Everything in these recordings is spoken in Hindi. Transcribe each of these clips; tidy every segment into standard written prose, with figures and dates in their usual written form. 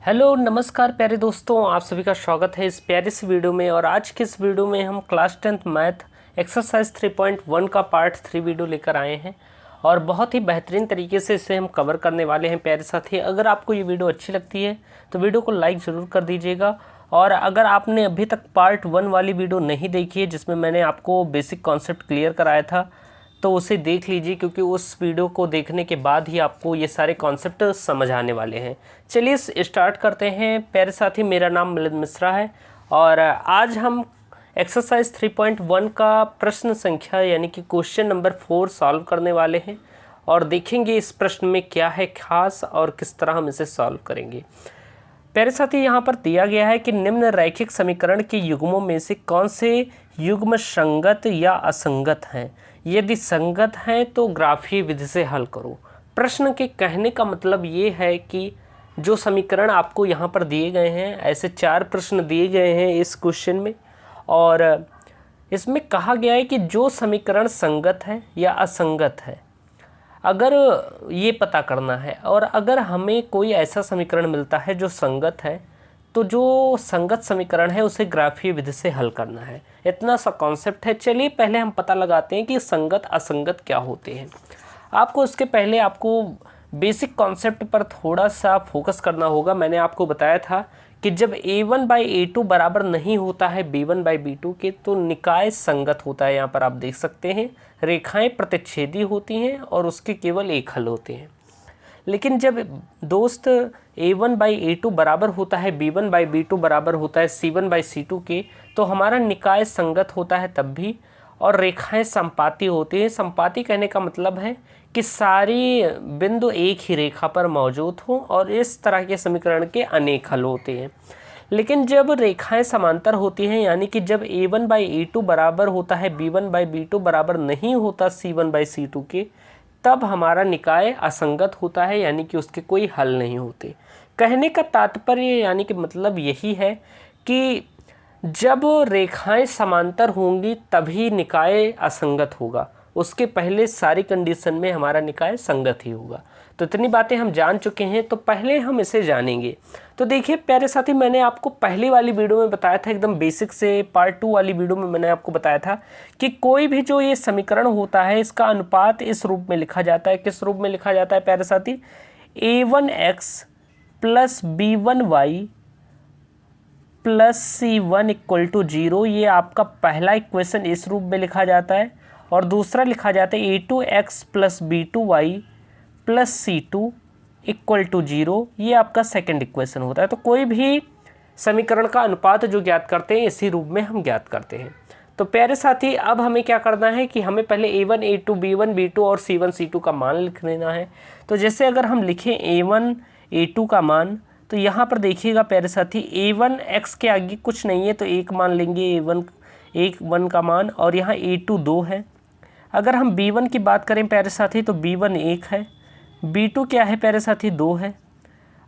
हेलो नमस्कार प्यारे दोस्तों, आप सभी का स्वागत है इस प्यारे सी वीडियो में। और आज की इस वीडियो में हम क्लास 10th मैथ एक्सरसाइज 3.1 का पार्ट 3 वीडियो लेकर आए हैं और बहुत ही बेहतरीन तरीके से इसे हम कवर करने वाले हैं प्यारे साथी। अगर आपको ये वीडियो अच्छी लगती है तो वीडियो को लाइक ज़रूर कर दीजिएगा। और अगर आपने अभी तक पार्ट 1 वाली वीडियो नहीं देखी है जिसमें मैंने आपको बेसिक कॉन्सेप्ट क्लियर कराया था तो उसे देख लीजिए, क्योंकि उस वीडियो को देखने के बाद ही आपको ये सारे कॉन्सेप्ट समझ आने वाले हैं। चलिए स्टार्ट करते हैं प्यारे साथी। मेरा नाम मिलिंद मिश्रा है और आज हम एक्सरसाइज 3.1 का प्रश्न संख्या यानी कि क्वेश्चन नंबर 4 सॉल्व करने वाले हैं और देखेंगे इस प्रश्न में क्या है खास और किस तरह हम इसे सॉल्व करेंगे। प्यारे साथी, यहाँ पर दिया गया है कि निम्न रैखिक समीकरण के युग्मों में से कौन से युग्म संगत या असंगत हैं। यदि संगत हैं तो ग्राफीय विधि से हल करो। प्रश्न के कहने का मतलब ये है कि जो समीकरण आपको यहाँ पर दिए गए हैं, ऐसे 4 प्रश्न दिए गए हैं इस क्वेश्चन में, और इसमें कहा गया है कि जो समीकरण संगत है या असंगत है अगर ये पता करना है। और अगर हमें कोई ऐसा समीकरण मिलता है जो संगत है तो जो संगत समीकरण है उसे ग्राफीय विधि से हल करना है। इतना सा कॉन्सेप्ट है। चलिए पहले हम पता लगाते हैं कि संगत असंगत क्या होते हैं। आपको उसके पहले आपको बेसिक कॉन्सेप्ट पर थोड़ा सा फोकस करना होगा। मैंने आपको बताया था कि जब a1/a2 बराबर नहीं होता है b1/b2 के तो निकाय संगत होता है। यहाँ पर आप देख सकते हैं रेखाएं प्रतिच्छेदी होती हैं और उसके केवल एक हल होते हैं। लेकिन जब दोस्त a1/a2 बराबर होता है b1/b2 बराबर होता है c1/c2 के तो हमारा निकाय संगत होता है तब भी, और रेखाएं संपाती होती हैं। संपाती कहने का मतलब है कि सारी बिंदु एक ही रेखा पर मौजूद हो और इस तरह के समीकरण के अनेक हल होते हैं। लेकिन जब रेखाएं समांतर होती हैं यानी कि जब a1/a2 बराबर होता है b1/b2 बराबर नहीं होता c1/c2 के, तब हमारा निकाय असंगत होता है यानी कि उसके कोई हल नहीं होते। कहने का तात्पर्य यानी कि मतलब यही है कि जब रेखाएं समांतर होंगी तभी निकाय असंगत होगा, उसके पहले सारी कंडीशन में हमारा निकाय संगत ही होगा। तो इतनी बातें हम जान चुके हैं, तो पहले हम इसे जानेंगे। तो देखिए प्यारे साथी, मैंने आपको पहली वाली वीडियो में बताया था, एकदम बेसिक से पार्ट 2 वाली वीडियो में मैंने आपको बताया था कि कोई भी जो ये समीकरण होता है इसका अनुपात इस रूप में लिखा जाता है। किस रूप में लिखा जाता है प्यारे साथी? a1x plus b1y plus c1 equal to 0। ये आपका पहला इक्वेशन इस रूप में लिखा जाता है और दूसरा लिखा जाता है a2x plus b2y plus c2 equal to 0। ये आपका सेकंड इक्वेशन होता है। तो कोई भी समीकरण का अनुपात जो ज्ञात करते हैं इसी रूप में हम ज्ञात करते हैं। तो प्यारे साथी, अब हमें क्या करना है कि हमें पहले a1 a2 b1 b2 और c1 c2 का मान लिख लेना है। तो जैसे अगर हम लिखें a1 a2 का मान, तो यहाँ पर देखिएगा प्यारे साथी a1 x के आगे कुछ नहीं है तो 1 मान लेंगे a1 का मान, और यहाँ a2 2 है। अगर हम b1 की बात करें प्यारे साथी तो b1 1 है, b2 क्या है प्यारे साथी 2 है।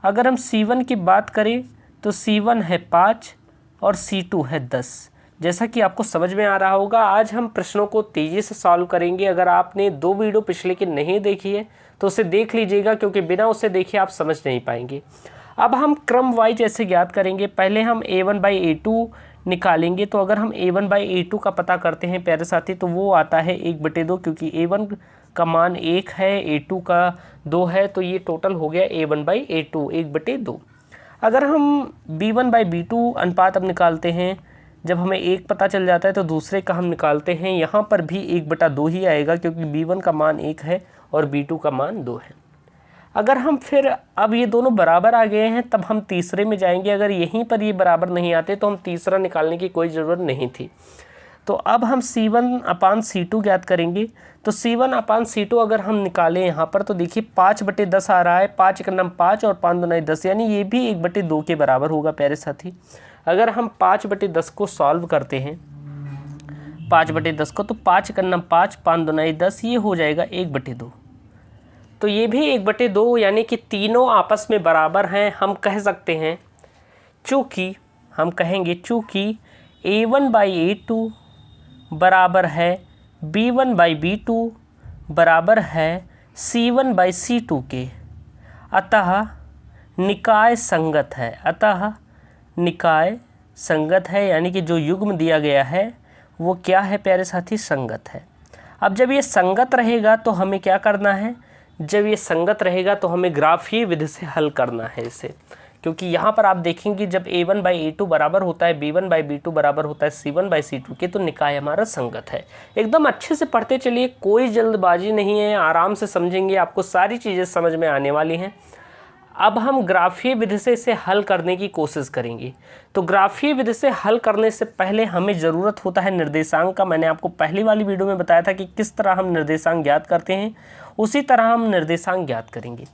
अगर हम c1 की बात करें तो c1 है 5 और c2 है 10। जैसा कि आपको समझ में आ रहा होगा, आज हम प्रश्नों को तेज़ी से सॉल्व करेंगे। अगर आपने 2 वीडियो पिछले की नहीं देखी है तो उसे देख लीजिएगा, क्योंकि बिना उसे देखे आप समझ नहीं पाएंगे। अब हम क्रम वाइज ऐसे ज्ञात करेंगे। पहले हम a1/a2 निकालेंगे। तो अगर हम a1/a2 का पता करते हैं प्यारे साथी तो वो आता है 1/2, क्योंकि a1 का मान 1 है, a2 का 2 है, तो ये टोटल हो गया a1/a2 1/2। अगर हम b1/b2 अनुपात अब निकालते हैं, जब हमें 1 पता चल जाता है तो दूसरे का हम निकालते हैं। यहाँ पर भी 1/2 ही आएगा, क्योंकि b1 का मान 1 है और b2 का मान 2 है। अगर हम फिर अब ये दोनों बराबर आ गए हैं तब हम तीसरे में जाएंगे। अगर यहीं पर ये बराबर नहीं आते तो हम तीसरा निकालने की कोई ज़रूरत नहीं थी। तो अब हम c1/c2 ज्ञात करेंगे। तो c1/c2 अगर हम निकालें यहाँ पर तो देखिए 5/10 आ रहा है। 5 × 5 और 5 × 10 यानी ये भी 1/2 के बराबर होगा प्यारे साथी। अगर हम 5/10 को सॉल्व करते हैं 5/10 को, तो 5 × 5 5 × 10 ये हो जाएगा 1/2। तो ये भी 1/2 यानी कि तीनों आपस में बराबर हैं। हम कह सकते हैं चूँकि a1/a2 बराबर है b1/b2 बराबर है c1/c2 के, अतः निकाय संगत है, अतः निकाय संगत है, यानी कि जो युग्म दिया गया है वो क्या है प्यारे साथी, संगत है। अब जब ये संगत रहेगा तो हमें क्या करना है, जब ये संगत रहेगा तो हमें ग्राफीय विधि से हल करना है इसे, क्योंकि यहाँ पर आप देखेंगे जब a1/a2 बराबर होता है b1/b2 बराबर होता है c1/c2 के, तो निकाय हमारा संगत है। एकदम अच्छे से पढ़ते चलिए, कोई जल्दबाजी नहीं है, आराम से समझेंगे, आपको सारी चीज़ें समझ में आने वाली हैं। अब हम ग्राफीय विधि से इसे हल करने की कोशिश करेंगे। तो ग्राफीय विधि से हल करने से पहले हमें ज़रूरत होता है निर्देशांक का। मैंने आपको पहली वाली वीडियो में बताया था कि किस तरह हम निर्देशांक ज्ञात करते हैं, उसी तरह हम निर्देशांक ज्ञात करेंगे।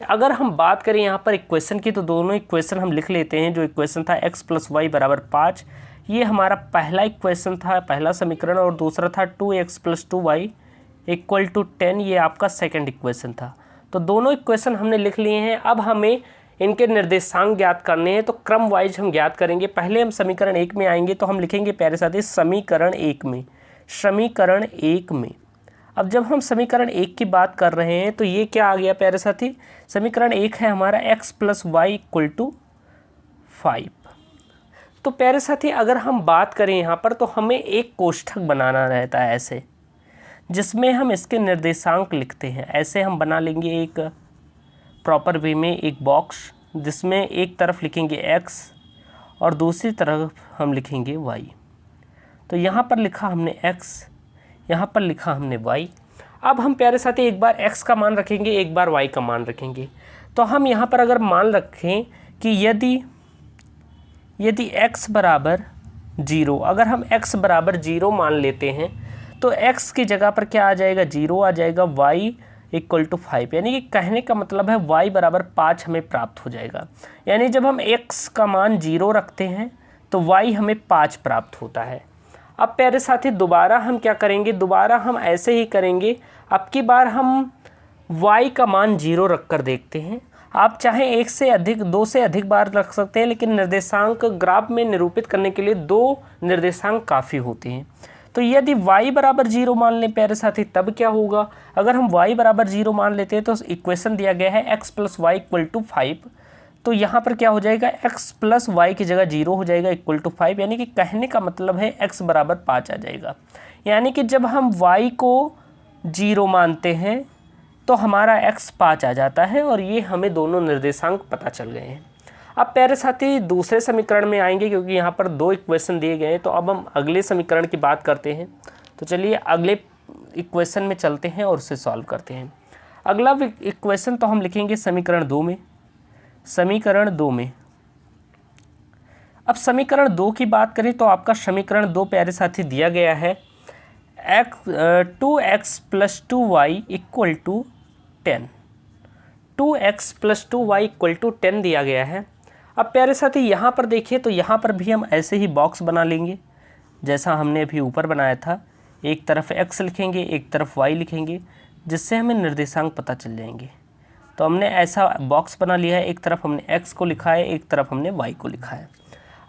अगर हम बात करें यहाँ पर इक्वेशन की, तो दोनों इक्वेशन हम लिख लेते हैं। जो इक्वेशन था x + y = 5, ये हमारा पहला इक्वेशन था, पहला समीकरण, और दूसरा था 2x + 2y = 10, ये आपका सेकंड इक्वेशन था। तो दोनों इक्वेशन हमने लिख लिए हैं। अब हमें इनके निर्देशांक ज्ञात करने हैं, तो क्रम वाइज हम ज्ञात करेंगे। पहले हम समीकरण 1 में आएंगे, तो हम लिखेंगे प्यारे साथी समीकरण 1 में, समीकरण 1 में। अब जब हम समीकरण 1 की बात कर रहे हैं तो ये क्या आ गया प्यारे साथी, समीकरण 1 है हमारा x + y = 5। तो प्यारे साथी अगर हम बात करें यहाँ पर, तो हमें एक कोष्ठक बनाना रहता है ऐसे, जिसमें हम इसके निर्देशांक लिखते हैं। ऐसे हम बना लेंगे एक प्रॉपर वे में एक बॉक्स, जिसमें एक तरफ लिखेंगे x और दूसरी तरफ हम लिखेंगे y। तो यहाँ पर लिखा हमने x, यहाँ पर लिखा हमने y। अब हम प्यारे साथी एक बार x का मान रखेंगे, एक बार y का मान रखेंगे। तो हम यहाँ पर अगर मान रखें कि यदि x = 0, अगर हम x = 0 मान लेते हैं, तो x की जगह पर क्या आ जाएगा, 0 आ जाएगा, y = 5, यानी कि कहने का मतलब है y = 5 हमें प्राप्त हो जाएगा। यानी जब हम x का मान 0 रखते हैं तो y हमें 5 प्राप्त होता है। अब प्यारे साथी दोबारा हम क्या करेंगे, दोबारा हम ऐसे ही करेंगे। अब की बार हम y का मान 0 रख कर देखते हैं। आप चाहे 1 से अधिक, 2 से अधिक बार रख सकते हैं, लेकिन निर्देशांक ग्राफ में निरूपित करने के लिए 2 निर्देशांक काफ़ी होते हैं। तो यदि y = 0 मान लें प्यारे साथी, तब क्या होगा, अगर हम y = 0 मान लेते हैं तो इक्वेशन दिया गया है x + y = 5, तो यहाँ पर क्या हो जाएगा, x + y की जगह 0 हो जाएगा = 5, यानी कि कहने का मतलब है x = 5 आ जाएगा। यानी कि जब हम y को 0 मानते हैं तो हमारा x 5 आ जाता है, और ये हमें दोनों निर्देशांक पता चल गए हैं। अब प्यारे साथी दूसरे समीकरण में आएंगे, क्योंकि यहाँ पर 2 इक्वेशन दिए गए हैं, तो अब हम अगले समीकरण की बात करते हैं। तो चलिए अगले इक्वेशन में चलते हैं और उसे सॉल्व करते हैं। अगला इक्वेशन तो हम लिखेंगे समीकरण 2 में, समीकरण 2 में। अब समीकरण 2 की बात करें तो आपका समीकरण 2 प्यारे साथी दिया गया है 2x + 2y = 10, 2x + 2y = 10 दिया गया है। अब प्यारे साथी यहाँ पर देखिए, तो यहाँ पर भी हम ऐसे ही बॉक्स बना लेंगे जैसा हमने अभी ऊपर बनाया था। एक तरफ x लिखेंगे, एक तरफ y लिखेंगे, जिससे हमें निर्देशांक पता चल जाएंगे। तो हमने ऐसा बॉक्स बना लिया है, एक तरफ हमने x को लिखा है, एक तरफ हमने y को लिखा है।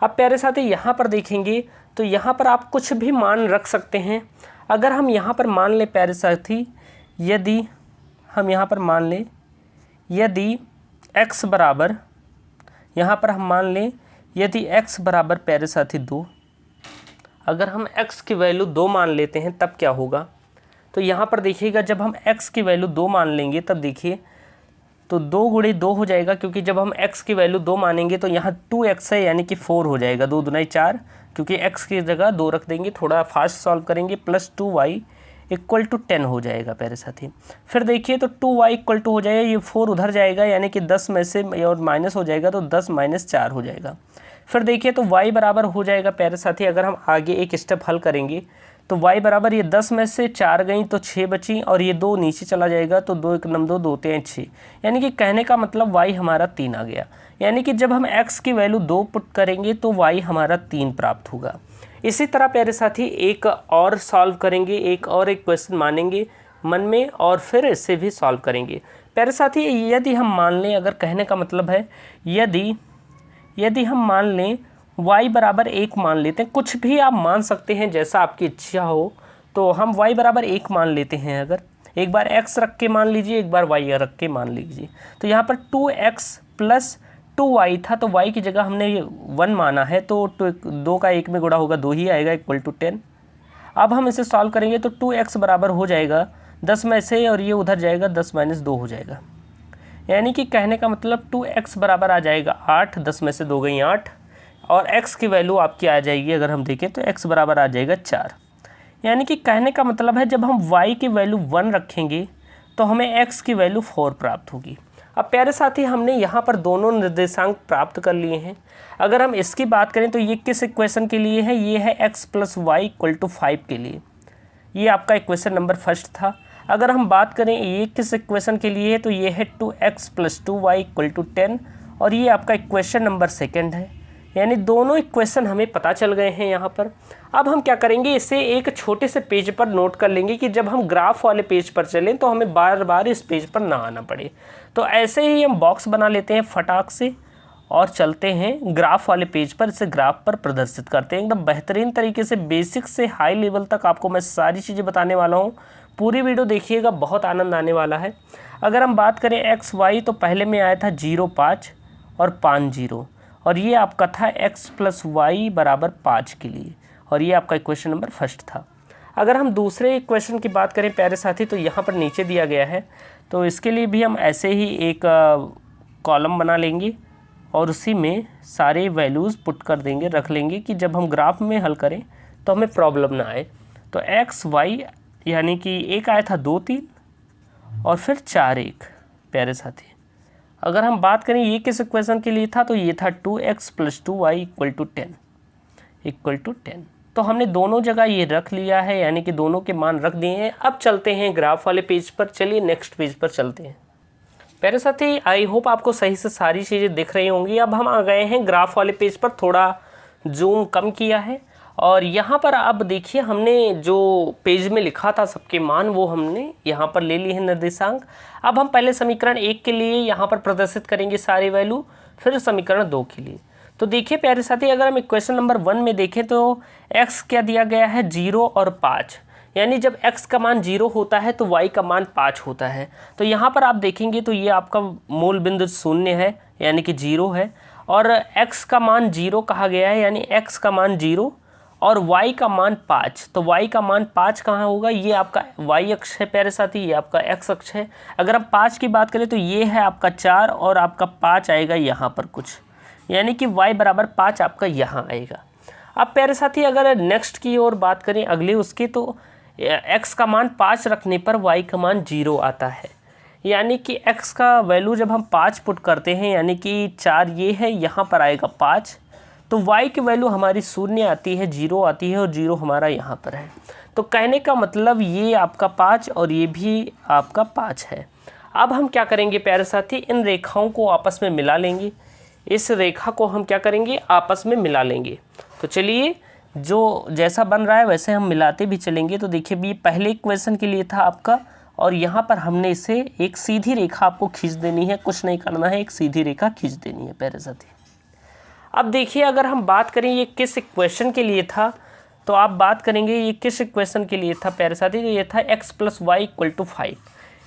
अब प्यारे साथी यहाँ पर देखेंगे तो यहाँ पर आप कुछ भी मान रख सकते हैं। अगर हम यहाँ पर मान लें प्यारे साथी, यदि हम यहाँ पर मान लें, यदि x बराबर, यहाँ पर हम मान लें यदि x बराबर प्यारे साथी 2, अगर हम x की वैल्यू 2 मान लेते हैं तब क्या होगा। तो यहाँ पर देखिएगा, जब हम x की वैल्यू 2 मान लेंगे तब देखिए तो 2 × 2 हो जाएगा, क्योंकि जब हम x की वैल्यू 2 मानेंगे तो यहाँ 2x है, यानी कि 4 हो जाएगा, 2 दूनी 4, क्योंकि x की जगह 2 रख देंगे, थोड़ा फास्ट सॉल्व करेंगे, +2y = 10 हो जाएगा प्यारे साथी। फिर देखिए तो 2y = हो जाएगा, ये 4 उधर जाएगा, यानी कि 10 में से और माइनस हो जाएगा, तो 10 - 4 हो जाएगा। फिर देखिए तो y बराबर हो जाएगा प्यारे साथी, अगर हम आगे एक स्टेप हल करेंगे तो y बराबर, ये 10 में से 4 गई तो 6 बची, और ये 2 नीचे चला जाएगा, तो 2 × 1 = 2, 2 × 3 = 6, यानी कि कहने का मतलब y हमारा 3 आ गया। यानी कि जब हम x की वैल्यू 2 पुट करेंगे तो y हमारा 3 प्राप्त होगा। इसी तरह प्यारे साथी एक और सॉल्व करेंगे, एक और इक्वेशन मानेंगे मन में, और फिर इसे भी सॉल्व करेंगे। प्यारे साथी यदि हम मान लें, अगर कहने का मतलब है यदि हम मान लें y बराबर 1 मान लेते हैं, कुछ भी आप मान सकते हैं जैसा आपकी इच्छा हो, तो हम y बराबर 1 मान लेते हैं। अगर एक बार x रख के मान लीजिए, एक बार y रख के मान लीजिए, तो यहाँ पर 2x + 2y था, तो y की जगह हमने 1 माना है, तो 2 का 1 में गुणा होगा 2 ही आएगा, इक्वल टू 10। अब हम इसे सॉल्व करेंगे तो 2x बराबर हो जाएगा 10 में से, और ये उधर जाएगा 10 - 2 हो जाएगा। यानी कि कहने का मतलब 2x बराबर आ जाएगा 8, 10 में से 2 गई 8, और x की वैल्यू आपकी आ जाएगी, अगर हम देखें तो x बराबर आ जाएगा 4। यानी कि कहने का मतलब है जब हम y की वैल्यू 1 रखेंगे तो हमें x की वैल्यू 4 प्राप्त होगी। अब प्यारे साथी, हमने यहाँ पर दोनों निर्देशांक प्राप्त कर लिए हैं। अगर हम इसकी बात करें तो ये किस इक्वेशन के लिए है? ये है x + y = 5 के लिए। ये आपका इक्वेशन नंबर फर्स्ट था। अगर हम बात करें ये किस इक्वेशन के लिए है, तो ये है 2x + 2y = 10, और ये आपका इक्वेशन नंबर सेकंड है। यानी दोनों इक्वेशन हमें पता चल गए हैं यहाँ पर। अब हम क्या करेंगे, इसे एक छोटे से पेज पर नोट कर लेंगे कि जब हम ग्राफ वाले पेज पर चलें तो हमें बार बार इस पेज पर ना आना पड़े। तो ऐसे ही हम बॉक्स बना लेते हैं फटाक से और चलते हैं ग्राफ वाले पेज पर, इसे ग्राफ पर प्रदर्शित करते हैं। एकदम बेहतरीन तरीके से बेसिक से हाई लेवल तक आपको मैं सारी चीज़ें बताने वाला हूँ। पूरी वीडियो देखिएगा, बहुत आनंद आने वाला है। अगर हम बात करें x y, तो पहले में आया था 0 5 और 5 0, और ये आपका था x + y = 5 के लिए, और ये आपका इक्वेशन नंबर फर्स्ट था। अगर हम दूसरे इक्वेशन की बात करें प्यारे साथी, तो यहाँ पर नीचे दिया गया है, तो इसके लिए भी हम ऐसे ही एक कॉलम बना लेंगे और उसी में सारे वैल्यूज़ पुट कर देंगे, रख लेंगे कि जब हम ग्राफ में हल करें तो हमें प्रॉब्लम ना आए। तो x y, यानी कि एक आया था 2 3 और फिर 4 1 प्यारे साथी। अगर हम बात करें ये किस इक्वेशन के लिए था, तो ये था 2x + 2y = 10। तो हमने दोनों जगह ये रख लिया है, यानी कि दोनों के मान रख दिए हैं। अब चलते हैं ग्राफ वाले पेज पर। चलिए नेक्स्ट पेज पर चलते हैं प्यारे साथी। आई होप आपको सही से सारी चीज़ें दिख रही होंगी। अब हम आ गए हैं ग्राफ वाले पेज पर, थोड़ा जूम कम किया है, और यहाँ पर अब देखिए हमने जो पेज में लिखा था सबके मान, वो हमने यहाँ पर ले लिए हैं निर्देशांक। अब हम पहले समीकरण 1 के लिए यहाँ पर प्रदर्शित करेंगे सारी वैल्यू, फिर समीकरण 2 के लिए। तो देखिए प्यारे साथी, अगर हम इक्वेशन नंबर 1 में देखें तो x क्या दिया गया है, 0 और 5। यानी जब x का मान 0 होता है तो y का मान 5 होता है। तो यहाँ पर आप देखेंगे तो ये आपका मूल बिंदु 0 है, यानी कि 0 है, और x का मान 0 कहा गया है, यानी x का मान 0 और y का मान 5। तो y का मान 5 कहाँ होगा? ये आपका y अक्ष है प्यारे साथी, ये आपका x अक्ष है। अगर हम 5 की बात करें तो ये है आपका 4 और आपका 5 आएगा यहाँ पर कुछ, यानी कि y = 5 आपका यहाँ आएगा। अब प्यारे साथी अगर नेक्स्ट की ओर बात करें अगले उसके, तो x का मान 5 रखने पर y का मान 0 आता है। यानी कि x का वैल्यू जब हम 5 पुट करते हैं, यानी कि 4 ये है, यहाँ पर आएगा 5, तो y की वैल्यू हमारी 0 आती है, 0 आती है, और 0 हमारा यहाँ पर है। तो कहने का मतलब ये आपका 5 और ये भी आपका 5 है। अब हम क्या करेंगे प्यारे साथी, इन रेखाओं को आपस में मिला लेंगे। इस रेखा को हम क्या करेंगे, आपस में मिला लेंगे। तो चलिए जो जैसा बन रहा है वैसे हम मिलाते भी चलेंगे। तो देखिए भी पहले इक्वेशन के लिए था आपका, और यहाँ पर हमने इसे एक सीधी रेखा आपको खींच देनी है, कुछ नहीं करना है, एक सीधी रेखा खींच देनी है प्यारे साथी। अब देखिए अगर हम बात करें ये किस इक्वेशन के लिए था, तो आप बात करेंगे ये किस इक्वेशन के लिए था प्यारे साथी, तो ये था x + y = 5।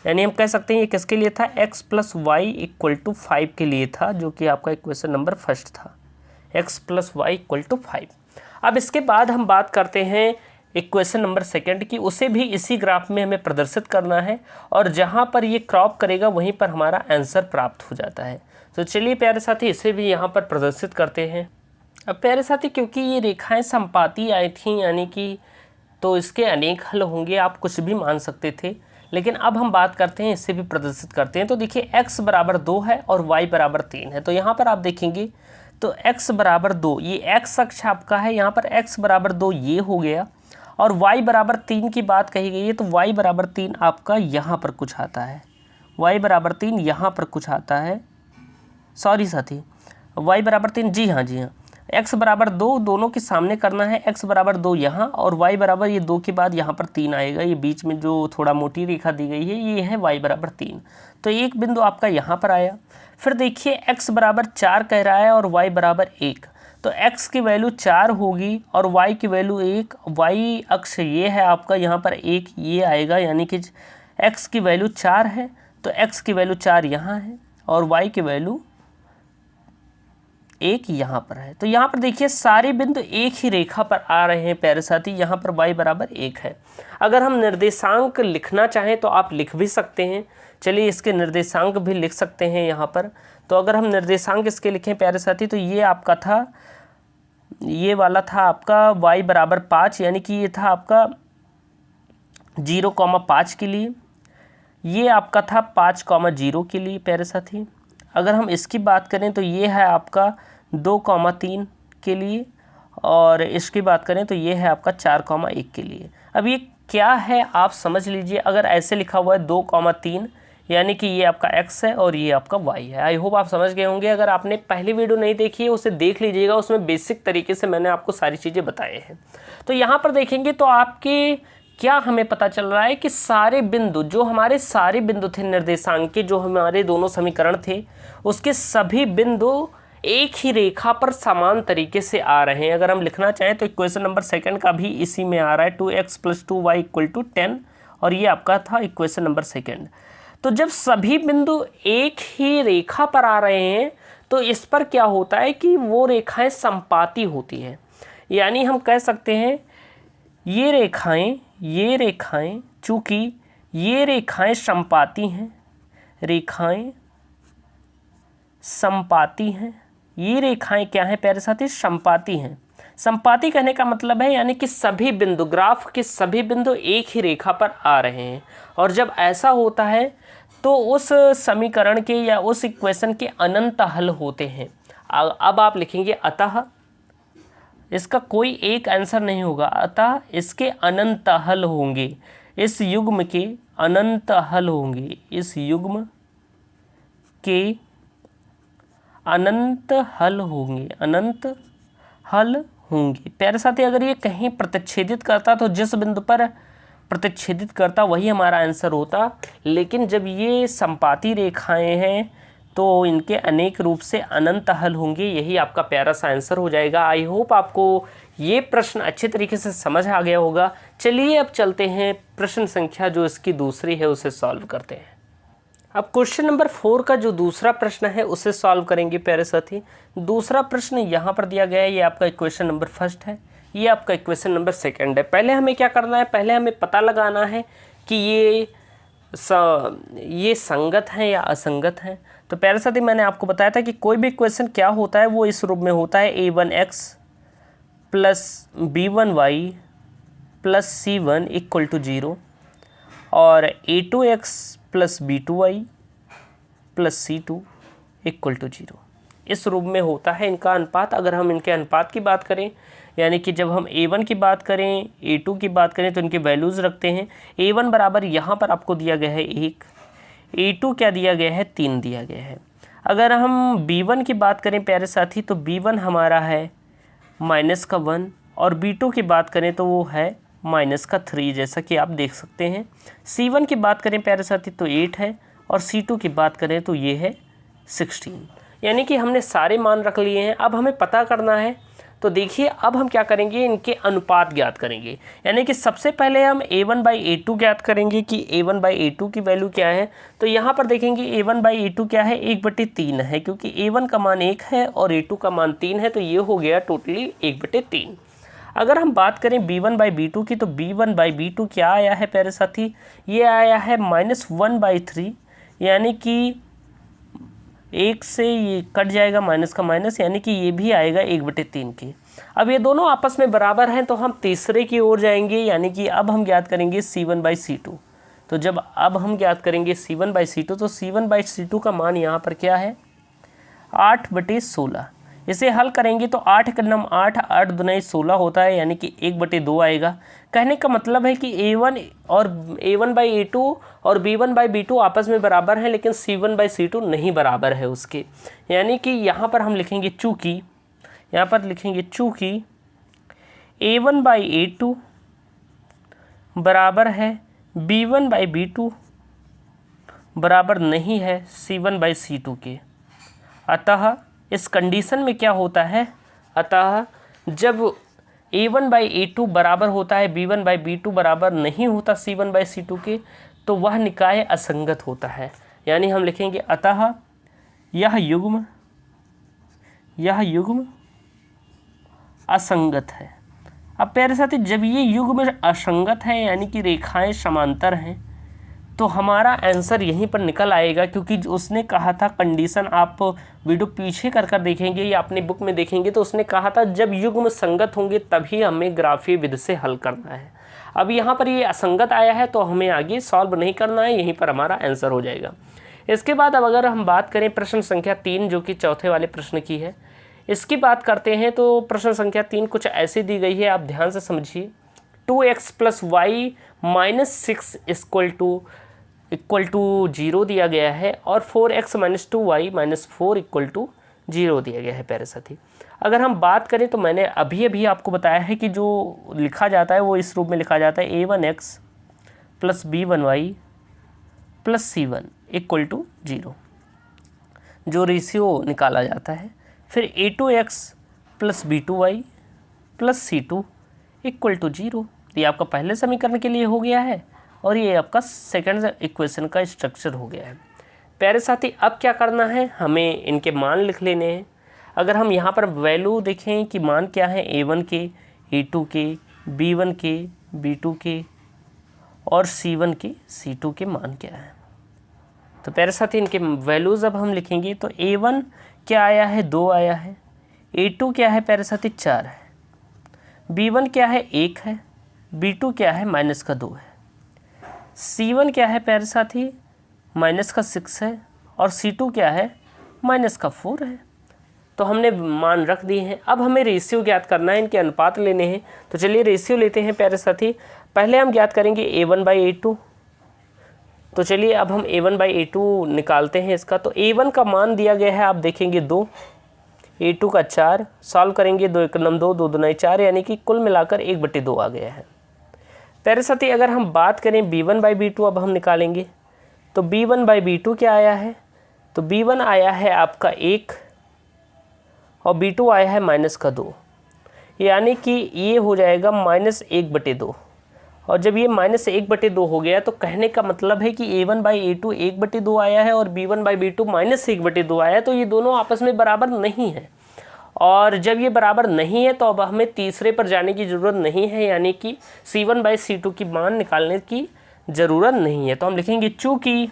यानी हम कह सकते हैं ये किसके लिए था, x + y = 5 के लिए था, जो कि आपका इक्वेशन नंबर फर्स्ट था, x + y = 5। अब इसके बाद हम बात करते हैं इक्वेशन नंबर सेकंड की, उसे भी इसी ग्राफ में हमें प्रदर्शित करना है, और जहाँ पर ये क्रॉप करेगा वहीं पर हमारा आंसर प्राप्त हो जाता है। तो चलिए प्यारे साथी इसे भी यहाँ पर प्रदर्शित करते हैं। अब प्यारे साथी क्योंकि ये रेखाएं संपाती आई थी, यानी कि तो इसके अनेक हल होंगे, आप कुछ भी मान सकते थे, लेकिन अब हम बात करते हैं इससे भी प्रदर्शित करते हैं। तो देखिए x = 2 है और y = 3 है। तो यहाँ पर आप देखेंगे तो x = 2, ये x अक्ष आपका है, यहाँ पर x = 2 ये हो गया, और y = 3 की बात कही गई है, तो y = 3 आपका यहाँ पर कुछ आता है, y = 3 यहाँ पर कुछ आता है, सॉरी साथी y = 3, जी हाँ x = 2 दोनों के सामने करना है, x = 2 यहाँ, और y = ये 2 के बाद यहाँ पर 3 आएगा। ये बीच में जो थोड़ा मोटी रेखा दी गई है ये है y = 3। तो एक बिंदु आपका यहाँ पर आया। फिर देखिए x = 4 कह रहा है और y = 1, तो x की वैल्यू 4 होगी और y की वैल्यू 1। y अक्ष ये है आपका, यहाँ पर 1 ये आएगा, यानी कि x की वैल्यू 4 है, तो x की वैल्यू 4 यहाँ है और y की वैल्यू एक यहाँ पर है। तो यहाँ पर देखिए सारे बिंदु एक ही रेखा पर आ रहे हैं प्यारे साथी। यहाँ पर y बराबर 1 है। अगर हम निर्देशांक लिखना चाहें तो आप लिख भी सकते हैं। चलिए इसके निर्देशांक भी लिख सकते हैं यहाँ पर। तो अगर हम निर्देशांक इसके लिखें प्यारे साथी, तो ये आपका था, ये वाला था आपका y बराबर 5, यानी कि ये था आपका 0,5 के लिए, ये आपका था 5,0 के लिए प्यारे साथी। अगर हम इसकी बात करें तो ये है आपका 2,3 के लिए, और इसकी बात करें तो ये है आपका 4,1 के लिए। अब ये क्या है आप समझ लीजिए। अगर ऐसे लिखा हुआ है 2,3, यानी कि ये आपका x है और ये आपका y है। आई होप आप समझ गए होंगे। अगर आपने पहली वीडियो नहीं देखी है उसे देख लीजिएगा, उसमें बेसिक तरीके से मैंने आपको सारी चीज़ें बताए हैं। तो यहाँ पर देखेंगे तो आपके क्या हमें पता चल रहा है कि सारे बिंदु, जो हमारे सारे बिंदु थे निर्देशांक के, जो हमारे दोनों समीकरण थे, उसके सभी बिंदु एक ही रेखा पर समान तरीके से आ रहे हैं। अगर हम लिखना चाहें तो इक्वेशन नंबर 2 का भी इसी में आ रहा है, 2x + 2y = 10, और ये आपका था इक्वेशन नंबर 2। तो जब सभी बिंदु एक ही रेखा पर आ रहे हैं तो इस पर क्या होता है कि वो रेखाएं संपाती होती हैं। यानी हम कह सकते हैं ये रेखाएं चूँकि ये रेखाएं संपाती हैं, रेखाएं संपाती हैं, ये रेखाएं क्या हैं प्यारे साथी, संपाती हैं। संपाती कहने का मतलब है यानी कि सभी बिंदु, ग्राफ के सभी बिंदु एक ही रेखा पर आ रहे हैं। और जब ऐसा होता है तो उस समीकरण के या उस इक्वेशन के अनंत हल होते हैं। अब आप लिखेंगे अतः, इसका कोई एक आंसर नहीं होगा, अतः इसके अनंत हल होंगे, इस युग्म के अनंत हल होंगे, इस युग्म के अनंत हल होंगे, अनंत हल होंगे। प्यारे साथी अगर ये कहीं प्रतिच्छेदित करता तो जिस बिंदु पर प्रतिच्छेदित करता वही हमारा आंसर होता, लेकिन जब ये संपाती रेखाएं हैं तो इनके अनेक रूप से अनंत हल होंगे। यही आपका प्यारा सा आंसर हो जाएगा। आई होप आपको ये प्रश्न अच्छे तरीके से समझ आ गया होगा। चलिए अब चलते हैं प्रश्न संख्या जो इसकी दूसरी है उसे सॉल्व करते हैं। अब क्वेश्चन नंबर 4 का जो दूसरा प्रश्न है उसे सॉल्व करेंगे प्यारे साथी। दूसरा प्रश्न यहाँ पर दिया गया है, ये आपका इक्वेशन नंबर 1 है, ये आपका इक्वेशन नंबर 2 है। पहले हमें क्या करना है, पहले हमें पता लगाना है कि ये संगत हैं या असंगत हैं। तो प्यारे साथी मैंने आपको बताया था कि कोई भी इक्वेशन क्या होता है वो इस रूप में होता है, a1x + b1y + c1 = 0, और a2x + b2y + c2 = 0। इस रूप में होता है इनका अनुपात। अगर हम इनके अनुपात की बात करें, यानी कि जब हम a1 की बात करें, a2 की बात करें, तो इनके वैल्यूज़ रखते हैं। a1 बराबर यहाँ पर आपको दिया गया है 1, a2 क्या दिया गया है, 3 दिया गया है। अगर हम b1 की बात करें प्यारे साथी, तो b1 हमारा है -1, और b2 की बात करें तो वो है -3, जैसा कि आप देख सकते हैं। c1 की बात करें प्यारे साथी तो 8 है, और c2 की बात करें तो ये है 16। यानी कि हमने सारे मान रख लिए हैं। अब हमें पता करना है, तो देखिए अब हम क्या करेंगे, इनके अनुपात ज्ञात करेंगे। यानी कि सबसे पहले हम a1/a2 ज्ञात करेंगे कि a1/a2 की वैल्यू क्या है। तो यहाँ पर देखेंगे a1/a2 क्या है, 1/3 है, क्योंकि a1 का मान 1 है और a2 का मान 3 है, तो ये हो गया टोटली 1/3। अगर हम बात करें b1/b2 की, तो b1/b2 क्या आया है प्यारे साथी, ये आया है -1/3, यानी कि 1 से ये कट जाएगा माइनस का माइनस, यानी कि ये भी आएगा 1/3 के। अब ये दोनों आपस में बराबर हैं तो हम तीसरे की ओर जाएंगे, यानी कि अब हम ज्ञात करेंगे c1/c2। तो जब अब हम ज्ञात करेंगे c1/c2, तो c1/c2 का मान यहाँ पर क्या है, 8/16। इसे हल करेंगे तो 8 का नम 8, 8 दूनी 16 होता है, यानी कि 1/2 आएगा। कहने का मतलब है कि a1/a2 और b1/b2 आपस में बराबर हैं, लेकिन c1/c2 नहीं बराबर है उसके। यानी कि यहाँ पर हम लिखेंगे चूँकि, यहाँ पर लिखेंगे चूँकि a1/a2 बराबर है b1/b2 बराबर नहीं है c1/c2 के। अतः इस कंडीशन में क्या होता है, अतः जब a1/a2 बराबर होता है b1/b2 बराबर नहीं होता c1/c2 के, तो वह निकाय असंगत होता है। यानी हम लिखेंगे अतः यह युग्म यह युग्म असंगत है। अब प्यारे साथी जब ये युग्म असंगत है यानी कि रेखाएं समांतर हैं तो हमारा आंसर यहीं पर निकल आएगा, क्योंकि उसने कहा था कंडीशन, आप वीडियो पीछे कर देखेंगे या अपनी बुक में देखेंगे तो उसने कहा था जब युग्म संगत होंगे तभी हमें ग्राफीय विधि से हल करना है। अब यहाँ पर ये असंगत आया है तो हमें आगे सॉल्व नहीं करना है, यहीं पर हमारा आंसर हो जाएगा। इसके बाद अब अगर हम बात करें प्रश्न संख्या 3 जो कि चौथे वाले प्रश्न की है, इसकी बात करते हैं तो प्रश्न संख्या 3 कुछ ऐसी दी गई है, आप ध्यान से समझिए। 2x + y - 6 इक्वल टू 0 दिया गया है और 4x - 2y - 4 इक्वल टू 0 दिया गया है। प्यारे साथी अगर हम बात करें तो मैंने अभी आपको बताया है कि जो लिखा जाता है वो इस रूप में लिखा जाता है a1x + b1y + c1 equal to 0, जो रेशियो निकाला जाता है। फिर a2x + b2y + c2 equal to 0, ये आपका पहले समीकरण के लिए हो गया है और ये आपका सेकंड इक्वेशन का स्ट्रक्चर हो गया है। प्यारे साथी अब क्या करना है, हमें इनके मान लिख लेने हैं। अगर हम यहाँ पर वैल्यू देखें कि मान क्या है, a1 के, a2 के, b1 के, b2 के और c1 के, c2 के मान क्या है। तो प्यारे साथी इनके वैल्यूज़ अब हम लिखेंगे तो a1 क्या आया है, 2 आया है, a2 क्या है प्यारे साथी, 4 है, b1 क्या है, 1 है, b2 क्या है, -2 है, c1 क्या है प्यारे साथी, -6 है और c2 क्या है, -4 है। तो हमने मान रख दिए हैं। अब हमें रेशियो ज्ञात करना है, इनके अनुपात लेने हैं। तो चलिए रेशियो लेते हैं प्यारे साथी। पहले हम ज्ञात करेंगे a1/a2। तो चलिए अब हम a1/a2 निकालते हैं इसका। तो a1 का मान दिया गया है, आप देखेंगे 2, a2 का 4, सॉल्व करेंगे 2 × 2, 2 × 4 यानी कि कुल मिलाकर 1/2 आ गया है। प्यारे साथी अगर हम बात करें b1/b2 अब हम निकालेंगे तो b1/b2 क्या आया है, तो b1 आया है आपका 1 और b2 आया है -2, यानी कि ये हो जाएगा -1/2। और जब ये -1/2 हो गया तो कहने का मतलब है कि a1/a2 1/2 आया है और b1/b2 -1/2 आया है, तो ये दोनों आपस में बराबर नहीं है। और जब ये बराबर नहीं है तो अब हमें तीसरे पर जाने की ज़रूरत नहीं है, यानी कि c1/c2 की मान निकालने की ज़रूरत नहीं है। तो हम लिखेंगे चूँकि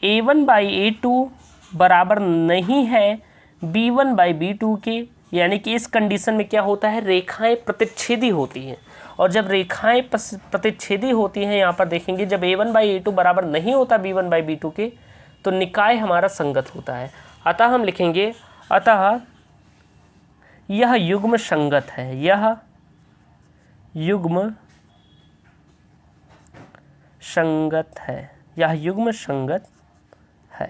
a1/a2 बराबर नहीं है b1/b2 के, यानी कि इस कंडीशन में क्या होता है, रेखाएं प्रतिच्छेदी होती हैं। और जब रेखाएं प्रतिच्छेदी होती हैं, यहाँ पर देखेंगे जब a1/a2 बराबर नहीं होता b1/b2 के तो निकाय हमारा संगत होता है। अतः हम लिखेंगे अतः यह युग्म संगत है, यह युग्म संगत है, यह युग्म संगत है।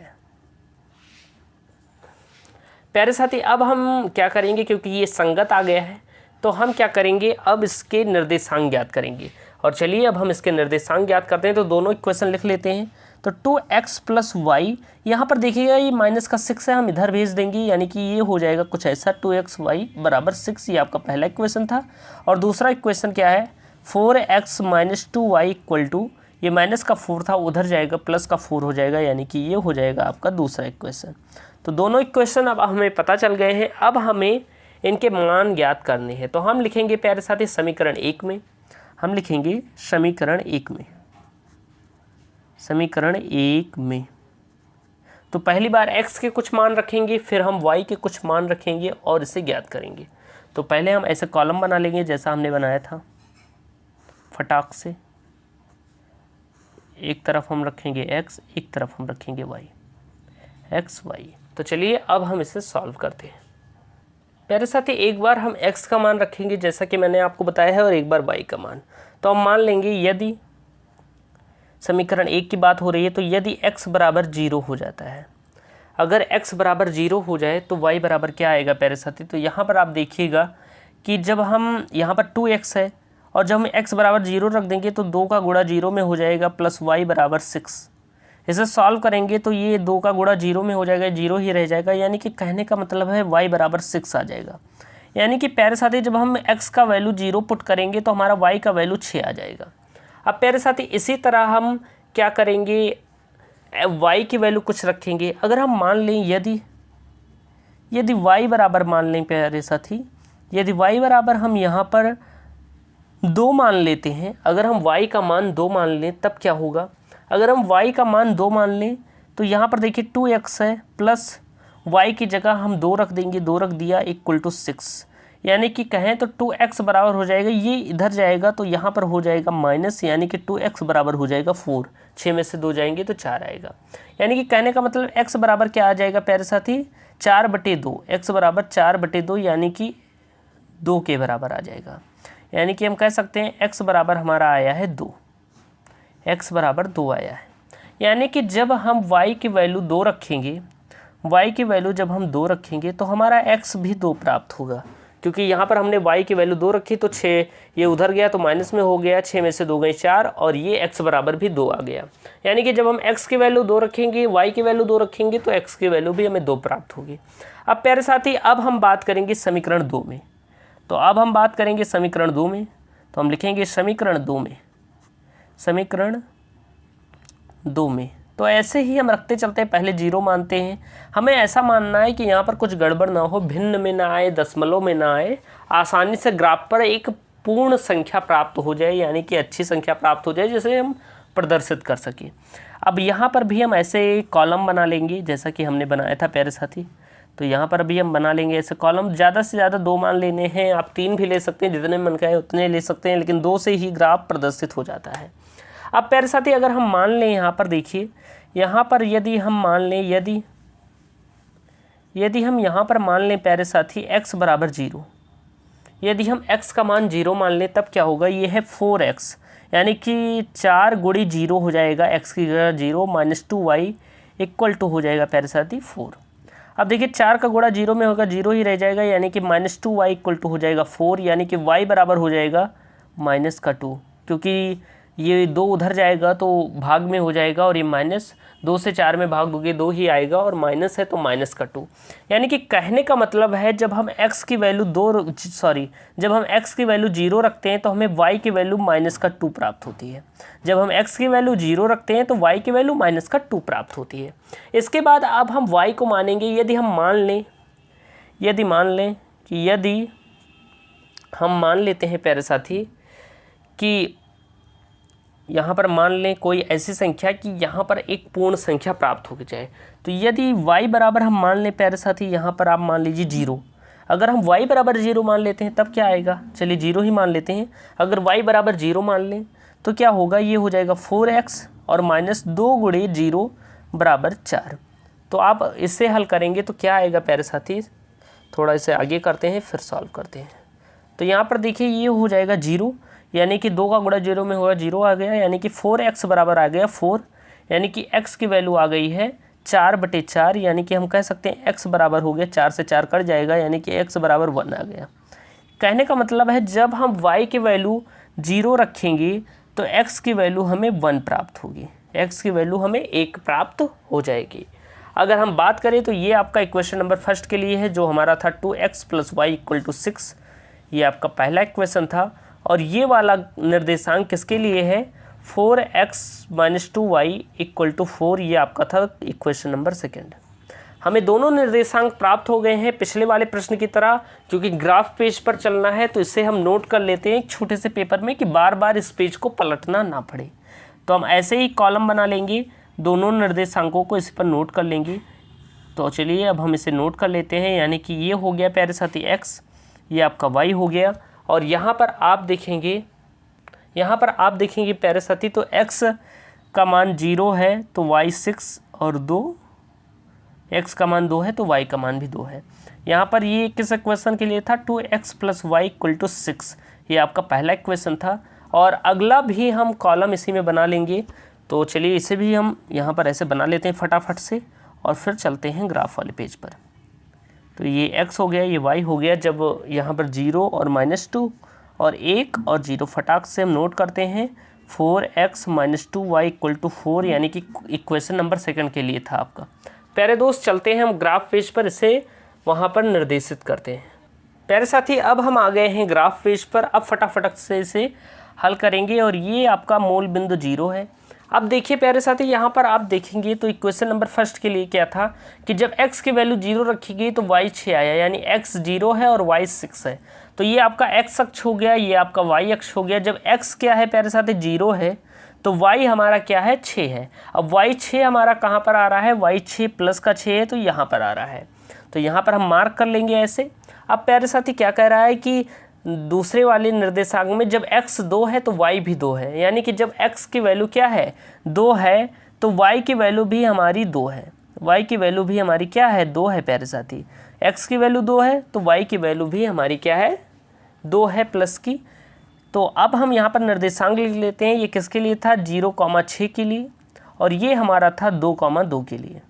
प्यारे साथी अब हम क्या करेंगे, क्योंकि ये संगत आ गया है तो हम क्या करेंगे, अब इसके निर्देशांक ज्ञात करेंगे। और चलिए अब हम इसके निर्देशांक ज्ञात करते हैं। तो दोनों इक्वेशन लिख लेते हैं। तो 2x + y, यहाँ पर देखिएगा ये -6 है, हम इधर भेज देंगे, यानी कि ये हो जाएगा कुछ ऐसा 2xy = 6, ये आपका पहला इक्वेशन था। और दूसरा इक्वेशन क्या है, 4x - 2y इक्वल टू, ये -4 था उधर जाएगा, +4 हो जाएगा, यानी कि ये हो जाएगा आपका दूसरा इक्वेशन। तो दोनों इक्वेशन अब हमें पता चल गए हैं। अब हमें इनके मान ज्ञात करने हैं। तो हम लिखेंगे प्यारे साथी समीकरण 1 में, हम लिखेंगे समीकरण 1 में, समीकरण 1 में तो पहली बार x के कुछ मान रखेंगे, फिर हम y के कुछ मान रखेंगे और इसे ज्ञात करेंगे। तो पहले हम ऐसे कॉलम बना लेंगे जैसा हमने बनाया था फटाक से। एक तरफ हम रखेंगे x, एक तरफ हम रखेंगे y, x y। तो चलिए अब हम इसे सॉल्व करते हैं। प्यारे साथी एक बार हम x का मान रखेंगे जैसा कि मैंने आपको बताया है और एक बार y का मान। तो हम मान लेंगे यदि समीकरण 1 की बात हो रही है तो यदि x = 0 हो जाता है, अगर x = 0 हो जाए तो y बराबर क्या आएगा प्यारे साथी। तो यहाँ पर आप देखिएगा कि जब हम यहाँ पर 2x है और जब हम x = 0 रख देंगे तो 2 का गुणा 0 में हो जाएगा प्लस y = 6। इसे सॉल्व करेंगे तो ये 2 का गुणा 0 में हो जाएगा, 0 ही रह जाएगा, यानी कि कहने का मतलब है y = 6 आ जाएगा। यानी कि प्यारे साथी जब हम x का वैल्यू 0 पुट करेंगे तो हमारा y का वैल्यू 6 आ जाएगा। अब प्यारे साथी इसी तरह हम क्या करेंगे, y की वैल्यू कुछ रखेंगे। अगर हम मान लें यदि y बराबर मान लें प्यारे साथी, यदि y बराबर हम यहाँ पर 2 मान लेते हैं, अगर हम y का मान 2 मान लें तब क्या होगा? अगर हम y का मान 2 मान लें तो यहाँ पर देखिए 2x है प्लस y की जगह हम 2 रख देंगे, 2 रख दिया इक्वल टू 6, यानी कि कहें तो 2x बराबर हो जाएगा, ये इधर जाएगा तो यहाँ पर हो जाएगा माइनस, यानी कि 2x बराबर हो जाएगा 4, 6 में से 2 जाएंगे तो 4 आएगा। यानी कि कहने का मतलब x बराबर क्या आ जाएगा प्यारे साथी? 4/2, x बराबर 4/2 यानी कि 2 के बराबर आ जाएगा। यानी कि हम कह सकते हैं x बराबर हमारा आया है 2, x बराबर 2 आया है। यानी कि जब हम y की वैल्यू 2 रखेंगे, y की वैल्यू जब हम 2 रखेंगे तो हमारा x भी 2 प्राप्त होगा, क्योंकि यहाँ पर हमने y की वैल्यू 2 रखी तो 6 ये उधर गया तो माइनस में हो गया, 6 में से 2 गए 4 और ये x बराबर भी 2 आ गया। यानी कि जब हम x की वैल्यू 2 रखेंगे, y की वैल्यू 2 रखेंगे तो x की वैल्यू भी हमें 2 प्राप्त होगी। अब प्यारे साथी अब हम बात करेंगे समीकरण 2 में, तो अब हम बात करेंगे समीकरण 2 में, तो हम लिखेंगे समीकरण 2 में, समीकरण 2 में तो ऐसे ही हम रखते चलते हैं, पहले 0 मानते हैं। हमें ऐसा मानना है कि यहाँ पर कुछ गड़बड़ ना हो, भिन्न में ना आए, दशमलव में ना आए, आसानी से ग्राफ पर एक पूर्ण संख्या प्राप्त हो जाए, यानी कि अच्छी संख्या प्राप्त हो जाए जिसे हम प्रदर्शित कर सकें। अब यहाँ पर भी हम ऐसे कॉलम बना लेंगे जैसा कि हमने बनाया था प्यारे साथी, तो यहाँ पर भी हम बना लेंगे ऐसे कॉलम। ज़्यादा से ज़्यादा 2 मान लेने हैं, आप 3 भी ले सकते हैं, जितने मन का है उतने ले सकते हैं, लेकिन 2 से ही ग्राफ प्रदर्शित हो जाता है। अब प्यारे साथी अगर हम मान लें, यहाँ पर देखिए, यहाँ पर यदि हम मान लें, यदि हम यहाँ पर मान लें प्यारे साथी x बराबर 0, यदि हम x का मान 0 मान लें तब क्या होगा? ये है 4x, यानी कि 4 गुणी 0 हो जाएगा, x की जगह 0 माइनस 2y इक्वल टू हो जाएगा प्यारे साथी 4। अब देखिए 4 का गुणा 0 में होगा, 0 ही रह जाएगा, यानी कि माइनस 2y इक्वल टू हो जाएगा 4, यानी कि y बराबर हो जाएगा माइनस का 2, क्योंकि ये 2 उधर जाएगा तो भाग में हो जाएगा और ये माइनस 2 से 4 में भाग दोगे 2 ही आएगा और माइनस है तो माइनस का 2। यानी कि कहने का मतलब है जब हम x की वैल्यू 0 रखते हैं तो हमें y की वैल्यू माइनस का 2 प्राप्त होती है। जब हम x की वैल्यू 0 रखते हैं तो y की वैल्यू माइनस का 2 प्राप्त होती है। इसके बाद अब हम y को मानेंगे, यदि हम मान लेते हैं प्यारे साथी कि यहाँ पर मान लें कोई ऐसी संख्या कि यहाँ पर एक पूर्ण संख्या प्राप्त हो जाए, तो यदि y बराबर हम मान लें प्यारे साथी, यहाँ पर आप मान लीजिए 0, अगर हम y बराबर 0 मान लेते हैं तब क्या आएगा? चलिए 0 ही मान लेते हैं। अगर y बराबर 0 मान लें तो क्या होगा? ये हो जाएगा 4x और माइनस 2 गुणे 0 बराबर 4। तो आप इससे हल करेंगे तो क्या आएगा प्यारे साथी? थोड़ा इसे आगे करते हैं फिर सॉल्व करते हैं। तो यहाँ पर देखिए ये हो जाएगा 0, यानी कि 2 का गुणा 0 में होगा 0 आ गया, यानी कि 4x बराबर आ गया 4, यानी कि x की वैल्यू आ गई है 4/4, यानी कि हम कह सकते हैं x बराबर हो गया, 4 से 4 कट जाएगा, यानी कि x बराबर 1 आ गया। कहने का मतलब है जब हम y की वैल्यू 0 रखेंगे तो x की वैल्यू हमें 1 प्राप्त होगी, x की वैल्यू हमें 1 प्राप्त हो जाएगी। अगर हम बात करें तो ये आपका इक्वेशन नंबर फर्स्ट के लिए है जो हमारा था 2x + y = 6, ये आपका पहला इक्वेशन था। और ये वाला निर्देशांक किसके लिए है? 4x - 2y = 4, ये आपका था इक्वेशन नंबर सेकंड। हमें दोनों निर्देशांक प्राप्त हो गए हैं पिछले वाले प्रश्न की तरह। क्योंकि ग्राफ पेज पर चलना है तो इसे हम नोट कर लेते हैं एक छोटे से पेपर में कि बार बार इस पेज को पलटना ना पड़े। तो हम ऐसे ही कॉलम बना लेंगे, दोनों निर्देशांकों को इस पर नोट कर लेंगे। तो चलिए अब हम इसे नोट कर लेते हैं, यानी कि ये हो गया प्यारे साथी x, ये आपका y हो गया। और यहाँ पर आप देखेंगे प्यारे साथी तो x का मान 0 है तो y 6 और 2, x का मान 2 है तो y का मान भी 2 है। यहाँ पर ये किस इक्वेशन के लिए था? 2x + y = 6, ये आपका पहला इक्वेशन था। और अगला भी हम कॉलम इसी में बना लेंगे। तो चलिए इसे भी हम यहाँ पर ऐसे बना लेते हैं फटाफट से और फिर चलते हैं ग्राफ वाले पेज पर। तो ये x हो गया, ये y हो गया। जब यहाँ पर 0 और -2 और 1 और 0 फटाक से हम नोट करते हैं, 4x - 2y = 4, यानी कि इक्वेशन नंबर सेकंड के लिए था आपका। प्यारे दोस्त चलते हैं हम ग्राफ पेज पर, इसे वहाँ पर निर्देशित करते हैं। प्यारे साथी अब हम आ गए हैं ग्राफ पेज पर, अब फटाफट से इसे हल करेंगे। और ये आपका मूल बिंदु 0 है। अब देखिए प्यारे साथी, यहाँ पर आप देखेंगे तो इक्वेशन नंबर फर्स्ट के लिए क्या था कि जब x की वैल्यू 0 रखी गई तो y 6 आया, यानी x 0 है और y 6 है। तो ये आपका x अक्ष हो गया, ये आपका y अक्ष हो गया। जब x क्या है प्यारे साथी 0 है तो y हमारा क्या है 6 है। अब y 6 हमारा कहाँ पर आ रहा है, y 6 प्लस का 6 है तो यहाँ पर आ रहा है। तो यहाँ पर हम मार्क कर लेंगे ऐसे। अब प्यारे साथी क्या कह रहा है कि दूसरे वाले निर्देशांक में जब x 2 है तो y भी 2 है, यानी कि जब x की वैल्यू क्या है 2 है तो y की वैल्यू भी हमारी 2 है। y की वैल्यू भी हमारी क्या है 2 है प्यारे साथी। x की वैल्यू 2 है तो y की वैल्यू भी हमारी क्या है 2 है प्लस की। तो अब हम यहाँ पर निर्देशांक लिख लेते हैं। ये किसके लिए था 0,6 के लिए और ये हमारा था 2,2 के लिए।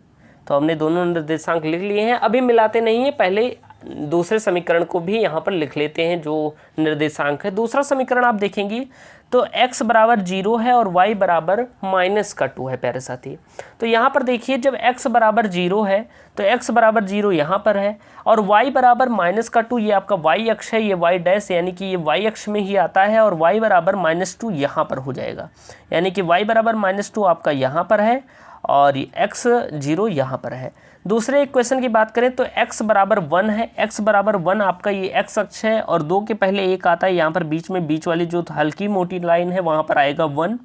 तो हमने दोनों निर्देशांक लिख लिए हैं। अभी मिलाते नहीं हैं, पहले दूसरे समीकरण को भी यहाँ पर लिख लेते हैं जो निर्देशांक है। दूसरा समीकरण आप देखेंगे तो x बराबर 0 है और y बराबर -2 है प्यारे साथी। तो यहाँ पर देखिए जब x बराबर 0 है तो x बराबर 0 यहाँ पर है और y बराबर -2, ये आपका y अक्ष है, ये y डैश यानी कि ये y अक्ष में ही आता है और y बराबर -2 यहाँ पर हो जाएगा, यानी कि y बराबर -2 आपका यहाँ पर है और x 0 यहाँ पर है। दूसरे इक्वेशन की बात करें तो x बराबर 1 है, x बराबर 1 आपका ये x अक्ष है और 2 के पहले 1 आता है, यहाँ पर बीच में बीच वाली जो हल्की मोटी लाइन है वहाँ पर आएगा 1।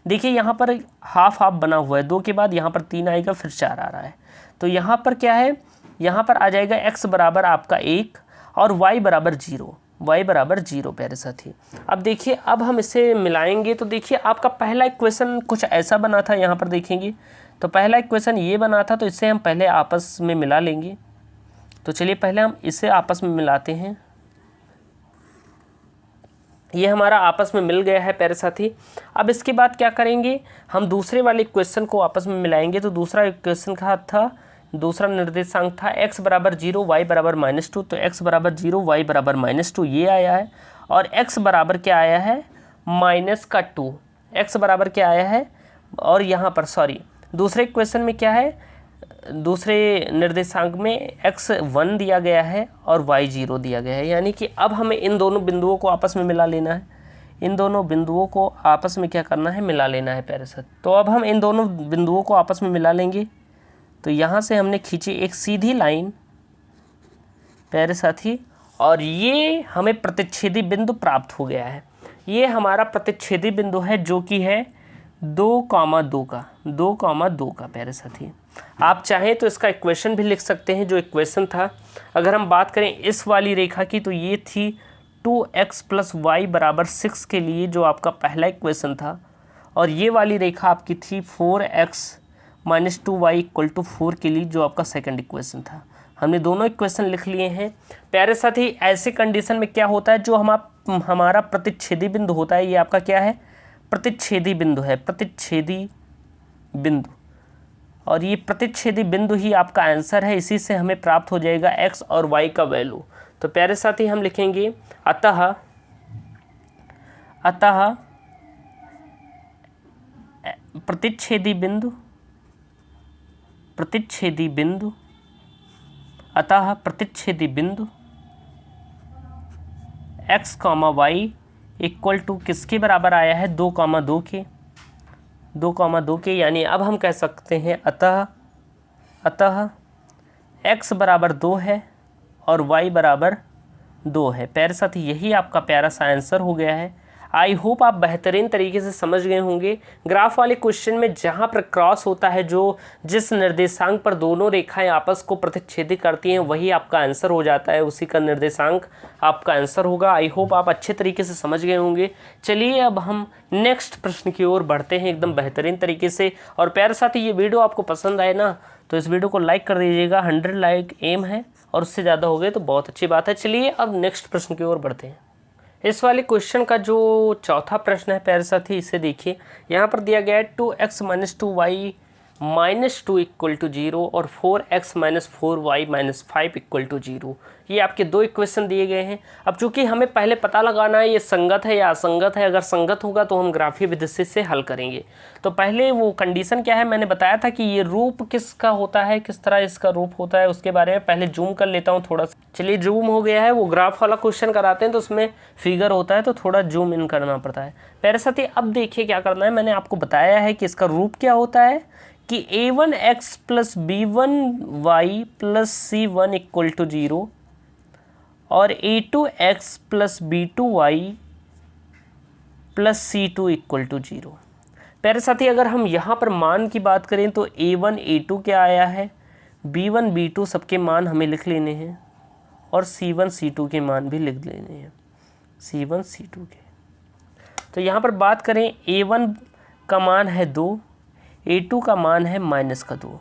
देखिए यहाँ पर हाफ हाफ बना हुआ है, 2 के बाद यहाँ पर 3 आएगा, फिर 4 आ रहा है। तो यहाँ पर क्या है, यहाँ पर आ जाएगा x बराबर आपका 1 और y बराबर 0, y बराबर 0 प्यारे साथी। अब देखिए अब हम इसे मिलाएंगे तो देखिए आपका पहला इक्वेशन कुछ ऐसा बना था, यहाँ पर देखेंगे तो पहला इक्वेशन ये बना था, तो इसे हम पहले आपस में मिला लेंगे। तो चलिए पहले हम इसे आपस में मिलाते हैं। ये हमारा आपस में मिल गया है प्यारे साथी। अब इसके बाद क्या करेंगे, हम दूसरे वाले इक्वेशन को आपस में मिलाएंगे। तो दूसरा इक्वेशन का था, दूसरा निर्देशांक था x बराबर 0 y बराबर -2, तो x बराबर 0 y बराबर -2 ये आया है और x बराबर क्या आया है -2, x बराबर क्या आया है। और यहाँ पर दूसरे इक्वेशन में क्या है, दूसरे निर्देशांक में x 1 दिया गया है और y 0 दिया गया है, यानी कि अब हमें इन दोनों बिंदुओं को आपस में मिला लेना है। इन दोनों बिंदुओं को आपस में क्या करना है, मिला लेना है प्यारे साथ। तो अब हम इन दोनों बिंदुओं को आपस में मिला लेंगे। तो यहाँ से हमने खींची एक सीधी लाइन प्यारे साथी और ये हमें प्रतिच्छेदी बिंदु प्राप्त हो गया है। ये हमारा प्रतिच्छेदी बिंदु है जो कि है 2,2 का प्यारे साथी। आप चाहें तो इसका इक्वेशन भी लिख सकते हैं। जो इक्वेशन था, अगर हम बात करें इस वाली रेखा की तो ये थी 2x + y बराबर 6 के लिए जो आपका पहला इक्वेशन था, और ये वाली रेखा आपकी थी 4x - 2y = 4 के लिए जो आपका सेकंड इक्वेशन था। हमने दोनों इक्वेशन लिख लिए हैं प्यारे साथी। ऐसे कंडीशन में क्या होता है, जो हमारा प्रतिच्छेदी बिंदु होता है, ये आपका क्या है प्रतिच्छेदी बिंदु है, प्रतिच्छेदी बिंदु, और ये प्रतिच्छेदी बिंदु ही आपका आंसर है। इसी से हमें प्राप्त हो जाएगा x और y का वैल्यू। तो प्यारे साथी हम लिखेंगे अतः प्रतिच्छेदी बिंदु अतः प्रतिच्छेदी बिंदु x, y = किसके बराबर आया है 2,2 के, 2,2 के। यानी अब हम कह सकते हैं अतः x बराबर 2 है और y बराबर 2 है। प्यारे साथी यही आपका प्यारा सा आंसर हो गया है। आई होप आप बेहतरीन तरीके से समझ गए होंगे। ग्राफ वाले क्वेश्चन में जहाँ पर क्रॉस होता है, जो जिस निर्देशांक पर दोनों रेखाएं आपस को प्रतिच्छेदित करती हैं, वही आपका आंसर हो जाता है, उसी का निर्देशांक आपका आंसर होगा। आई होप आप अच्छे तरीके से समझ गए होंगे। चलिए अब हम नेक्स्ट प्रश्न की ओर बढ़ते हैं एकदम बेहतरीन तरीके से। और प्यारे साथी ये वीडियो आपको पसंद आए ना तो इस वीडियो को लाइक कर दीजिएगा। 100 लाइक एम है और उससे ज़्यादा हो गए तो बहुत अच्छी बात है। चलिए अब नेक्स्ट प्रश्न की ओर बढ़ते हैं। इस वाले क्वेश्चन का जो चौथा प्रश्न है प्यारे साथी, इसे देखिए। यहाँ पर दिया गया है 2x - 2y - 2 = 0 और 4x - 4y - 5 = 0। ये आपके दो इक्वेशन दिए गए हैं। अब चूंकि हमें पहले पता लगाना है ये संगत है या असंगत है। अगर संगत होगा तो हम ग्राफीय विधि से हल करेंगे। तो पहले वो कंडीशन क्या है, मैंने बताया था कि ये रूप किसका होता है, किस तरह इसका रूप होता है, उसके बारे में पहले जूम कर लेता हूँ थोड़ा सा। चलिए जूम हो गया है, वो ग्राफ वाला क्वेश्चन कराते हैं तो उसमें फिगर होता है तो थोड़ा जूम इन करना पड़ता है। प्यारे साथी अब देखिए क्या करना है, मैंने आपको बताया है कि इसका रूप क्या होता है कि a1x plus b1y plus c1 equal to 0 और a2x plus b2y plus c2 equal to 0। प्यारे साथी अगर हम यहाँ पर मान की बात करें तो a1 a2 क्या आया है, b1 b2 सबके मान हमें लिख लेने हैं और c1 c2 के मान भी लिख लेने हैं, c1 c2 के। तो यहाँ पर बात करें a1 का मान है 2, a2 का मान है -2,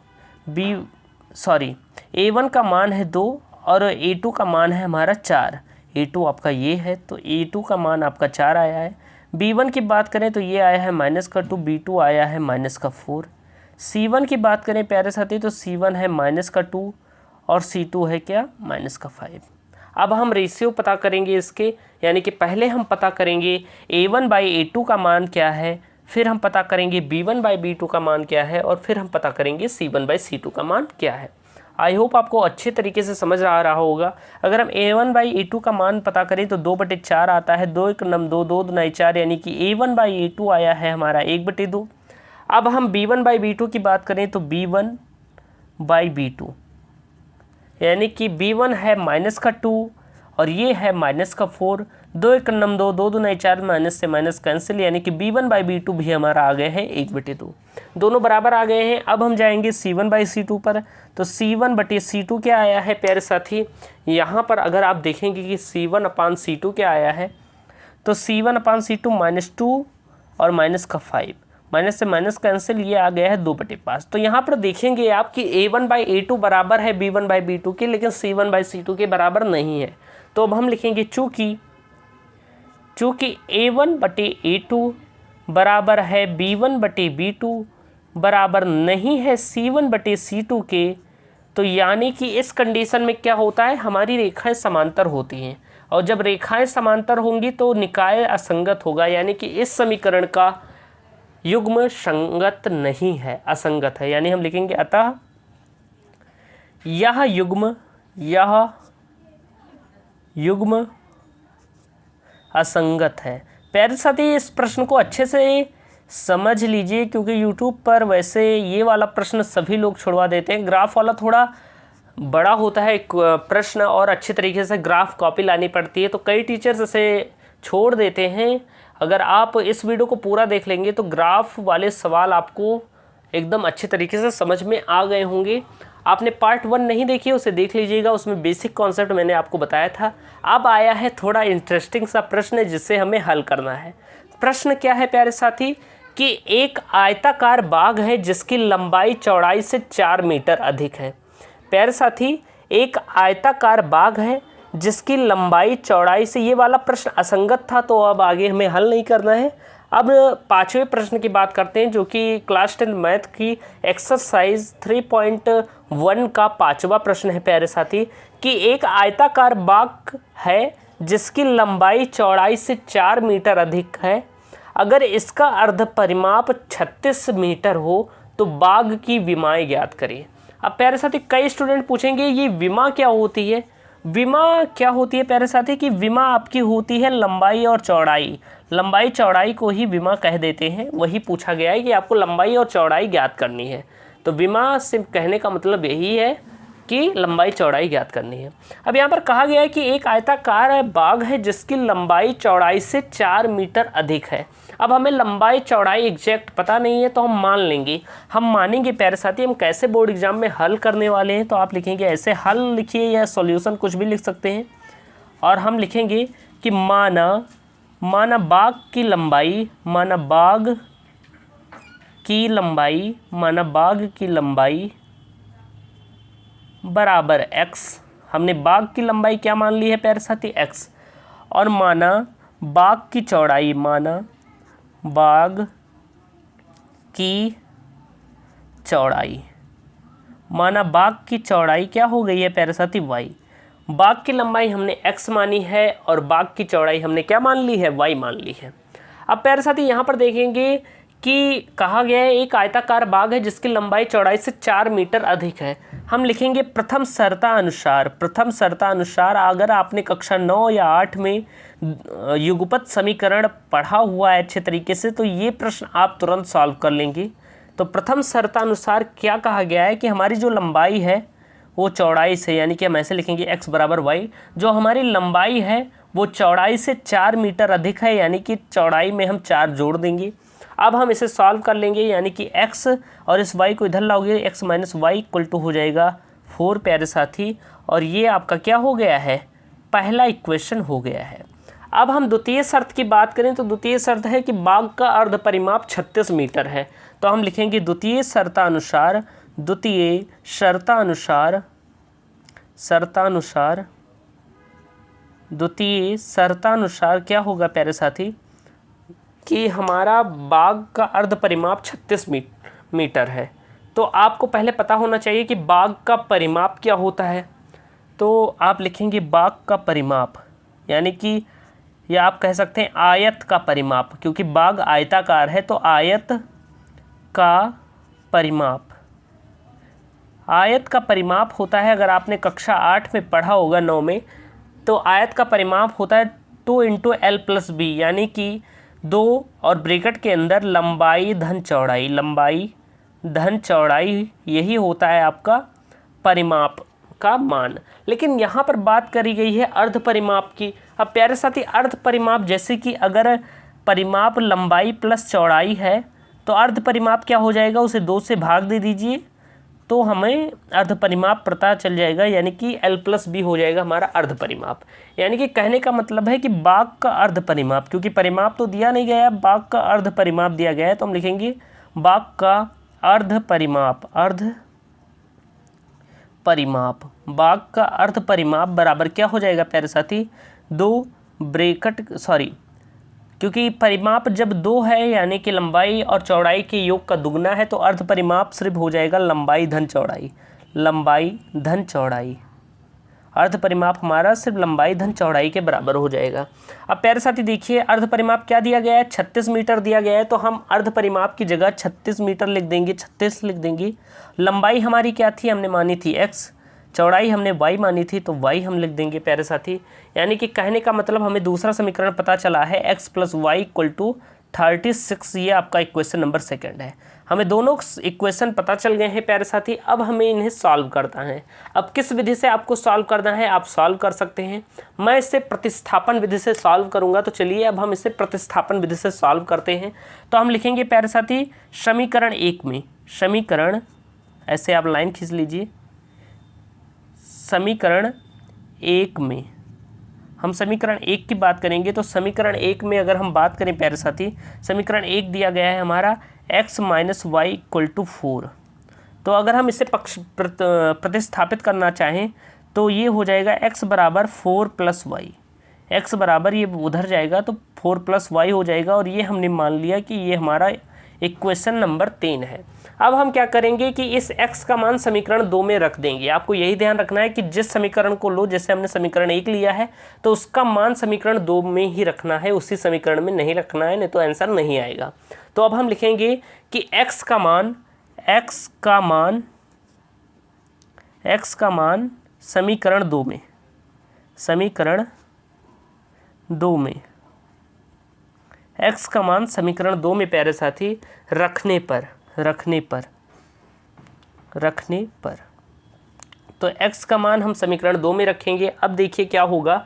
a1 का मान है 2 और a2 का मान है हमारा 4। a2 आपका ये है तो a2 का मान आपका 4 आया है। b1 की बात करें तो ये आया है -2, b2 आया है -4। c1 की बात करें प्यारे साथी तो c1 है -2 और c2 है क्या -5। अब हम रेशियो पता करेंगे इसके, यानी कि पहले हम पता करेंगे a1/a2 का मान क्या है, फिर हम पता करेंगे b1/b2 का मान क्या है और फिर हम पता करेंगे c1/c2 का मान क्या है। आई होप आपको अच्छे तरीके से समझ आ रहा होगा। अगर हम a1/a2 का मान पता करें तो 2/4 आता है, 2 × 2 2 × 4 यानी कि a1/a2 आया है हमारा 1/2। अब हम b1/b2 की बात करें तो b1/b2 यानी कि b1 है -2 और ये है -4, 2 × 2 2 × 4 माइनस से माइनस कैंसिल, यानी कि b1/b2 भी हमारा आ गए हैं 1/2, दोनों बराबर आ गए हैं। अब हम जाएंगे c1/c2 पर, तो c1/c2 क्या आया है प्यारे साथी, यहाँ पर अगर आप देखेंगे कि c1/c2 क्या आया है तो c1/c2 -2 और -5, माइनस से माइनस कैंसिल, ये आ गया है 2/5। तो यहाँ पर देखेंगे आप कि a1/a2 बराबर है b1/b2 के, लेकिन c1/c2 के बराबर नहीं है। तो अब हम लिखेंगे चूँकि a1/a2 बराबर है b1/b2 बराबर नहीं है c1/c2 के, तो यानी कि इस कंडीशन में क्या होता है, हमारी रेखाएं समांतर होती हैं और जब रेखाएं समांतर होंगी तो निकाय असंगत होगा, यानी कि इस समीकरण का युग्म संगत नहीं है, असंगत है। यानी हम लिखेंगे अतः यह युग्म असंगत है। प्यारे साथी इस प्रश्न को अच्छे से समझ लीजिए, क्योंकि YouTube पर वैसे ये वाला प्रश्न सभी लोग छुड़वा देते हैं। ग्राफ वाला थोड़ा बड़ा होता है प्रश्न और अच्छे तरीके से ग्राफ कॉपी लानी पड़ती है, तो कई टीचर्स इसे छोड़ देते हैं। अगर आप इस वीडियो को पूरा देख लेंगे तो ग्राफ वाले सवाल आपको एकदम अच्छे तरीके से समझ में आ गए होंगे। आपने पार्ट 1 नहीं देखी, उसे देख लीजिएगा, उसमें बेसिक कॉन्सेप्ट मैंने आपको बताया था। अब आया है थोड़ा इंटरेस्टिंग सा प्रश्न जिसे हमें हल करना है। प्रश्न क्या है प्यारे साथी कि एक आयताकार बाग है जिसकी लंबाई चौड़ाई से 4 मीटर अधिक है। प्यारे साथी एक आयताकार बाग है जिसकी लंबाई चौड़ाई से, ये वाला प्रश्न असंगत था तो अब आगे हमें हल नहीं करना है। अब 5वें प्रश्न की बात करते हैं जो कि क्लास 10 मैथ की एक्सरसाइज 3.1 का 5वां प्रश्न है प्यारे साथी कि एक आयताकार बाग है जिसकी लंबाई चौड़ाई से 4 मीटर अधिक है। अगर इसका अर्ध परिमाप 36 मीटर हो तो बाग की विमाएं ज्ञात करिए। अब प्यारे साथी कई स्टूडेंट पूछेंगे ये विमा क्या होती है। विमा क्या होती है प्यारे साथी कि विमा आपकी होती है लंबाई और चौड़ाई, लंबाई चौड़ाई को ही विमा कह देते हैं। वही पूछा गया है कि आपको लंबाई और चौड़ाई ज्ञात करनी है, तो विमा सिर्फ कहने का मतलब यही है कि लंबाई चौड़ाई ज्ञात करनी है। अब यहाँ पर कहा गया है कि एक आयताकार बाग है जिसकी लंबाई चौड़ाई से 4 मीटर अधिक है। अब हमें लंबाई चौड़ाई एग्जैक्ट पता नहीं है तो हम मान लेंगे, हम मानेंगे प्यारे साथी। हम कैसे बोर्ड एग्जाम में हल करने वाले हैं तो आप लिखेंगे ऐसे, हल लिखिए या सॉल्यूशन कुछ भी लिख सकते हैं, और हम लिखेंगे कि माना बाग की लंबाई बराबर x। हमने बाग की लंबाई क्या मान ली है प्यारे साथी, x, और माना बाग की चौड़ाई क्या हो गई है प्यारे साथी, y। बाग की लंबाई हमने x मानी है और बाग की चौड़ाई हमने क्या मान ली है, y मान ली है। अब प्यारे साथी यहाँ पर देखेंगे कि कहा गया है एक आयताकार बाग है जिसकी लंबाई चौड़ाई से 4 मीटर अधिक है। हम लिखेंगे प्रथम शर्ता अनुसार। प्रथम शर्ता अनुसार अगर आपने कक्षा 9 या 8 में युगपत समीकरण पढ़ा हुआ है अच्छे तरीके से, तो ये प्रश्न आप तुरंत सॉल्व कर लेंगे। तो प्रथम शर्ता अनुसार क्या कहा गया है कि हमारी जो लंबाई है वो चौड़ाई से, यानी कि हम ऐसे लिखेंगे x बराबर y, जो हमारी लंबाई है वो चौड़ाई से 4 मीटर अधिक है, यानी कि चौड़ाई में हम 4 जोड़ देंगे। अब हम इसे सॉल्व कर लेंगे, यानी कि x और इस y को इधर लाओगे, x minus Y equal to हो जाएगा 4 प्यारे साथी, और ये आपका क्या हो गया है, पहला इक्वेशन हो गया है। अब हम द्वितीय शर्त की बात करें तो द्वितीय शर्त है कि बाग का अर्ध परिमाप 36 मीटर है। तो हम लिखेंगे द्वितीय शर्तानुसार, द्वितीय शर्तानुसार, द्वितीय शर्तानुसार क्या होगा प्यारे साथी कि हमारा बाग का अर्ध परिमाप 36 मीटर है। तो आपको पहले पता होना चाहिए कि बाग का परिमाप क्या होता है। तो आप लिखेंगे बाग का परिमाप, यानी कि या आप कह सकते हैं आयत का परिमाप, क्योंकि बाग आयताकार है तो आयत का परिमाप। आयत का परिमाप होता है, अगर आपने कक्षा 8 में पढ़ा होगा 9 में, तो आयत का परिमाप होता है 2 × L+B, यानी कि 2 और ब्रैकेट के अंदर लंबाई धन चौड़ाई, लंबाई धन चौड़ाई, यही होता है आपका परिमाप का मान। लेकिन यहाँ पर बात करी गई है अर्ध परिमाप की। अब प्यारे साथी अर्ध परिमाप, जैसे कि अगर परिमाप लंबाई प्लस चौड़ाई है तो अर्ध परिमाप क्या हो जाएगा, उसे 2 से भाग दे दीजिए तो हमें अर्ध परिमाप पता चल जाएगा, यानी कि L+B हो जाएगा हमारा अर्ध परिमाप। यानी कि कहने का मतलब है कि बाग का अर्ध परिमाप, क्योंकि परिमाप तो दिया नहीं गया है, बाग का अर्ध परिमाप दिया गया है, तो हम लिखेंगे बाग का अर्ध परिमाप, अर्ध परिमाप, बाग का अर्ध परिमाप बराबर क्या हो जाएगा प्यारे साथी, 2 ब्रैकेट क्योंकि परिमाप जब 2 है यानी कि लंबाई और चौड़ाई के योग का दुगना है, तो अर्ध परिमाप सिर्फ हो जाएगा लंबाई धन चौड़ाई, लंबाई धन चौड़ाई। अर्ध परिमाप हमारा सिर्फ लंबाई धन चौड़ाई के बराबर हो जाएगा। अब प्यारे साथी देखिए अर्ध परिमाप क्या दिया गया है, 36 मीटर दिया गया है, तो हम अर्ध परिमाप की जगह 36 मीटर लिख देंगे, 36 लिख देंगे। लंबाई हमारी क्या थी, हमने मानी थी x, चौड़ाई हमने y मानी थी, तो y हम लिख देंगे प्यारे साथी। यानी कि कहने का मतलब हमें दूसरा समीकरण पता चला है x + y = 36, ये आपका इक्वेशन नंबर 2 है। हमें दोनों इक्वेशन पता चल गए हैं प्यारे साथी। अब हमें इन्हें सॉल्व करना है। अब किस विधि से आपको सॉल्व करना है, आप सॉल्व कर सकते हैं। मैं इसे प्रतिस्थापन विधि से सॉल्व करूंगा, तो चलिए अब हम इसे प्रतिस्थापन विधि से सॉल्व करते हैं। तो हम लिखेंगे प्यारे साथी समीकरण 1 में, समीकरण ऐसे आप लाइन खींच लीजिए, समीकरण 1 में हम समीकरण 1 की बात करेंगे। तो समीकरण 1 में अगर हम बात करें प्यारे साथी, समीकरण 1 दिया गया है हमारा x - y = 4। तो अगर हम इसे प्रतिस्थापित करना चाहें तो ये हो जाएगा x बराबर 4 + y, x बराबर ये उधर जाएगा तो 4 + y हो जाएगा, और ये हमने मान लिया कि ये हमारा इक्वेशन नंबर 3 है। अब हम क्या करेंगे कि इस x का मान समीकरण 2 में रख देंगे। आपको यही ध्यान रखना है कि जिस समीकरण को लो, जैसे हमने समीकरण 1 लिया है तो उसका मान समीकरण 2 में ही रखना है, उसी समीकरण में नहीं रखना है, नहीं तो आंसर नहीं आएगा। तो अब हम लिखेंगे कि x का मान समीकरण 2 में, समीकरण 2 में x का मान समीकरण 2 में प्यारे साथी रखने पर तो x का मान हम समीकरण 2 में रखेंगे। अब देखिए क्या होगा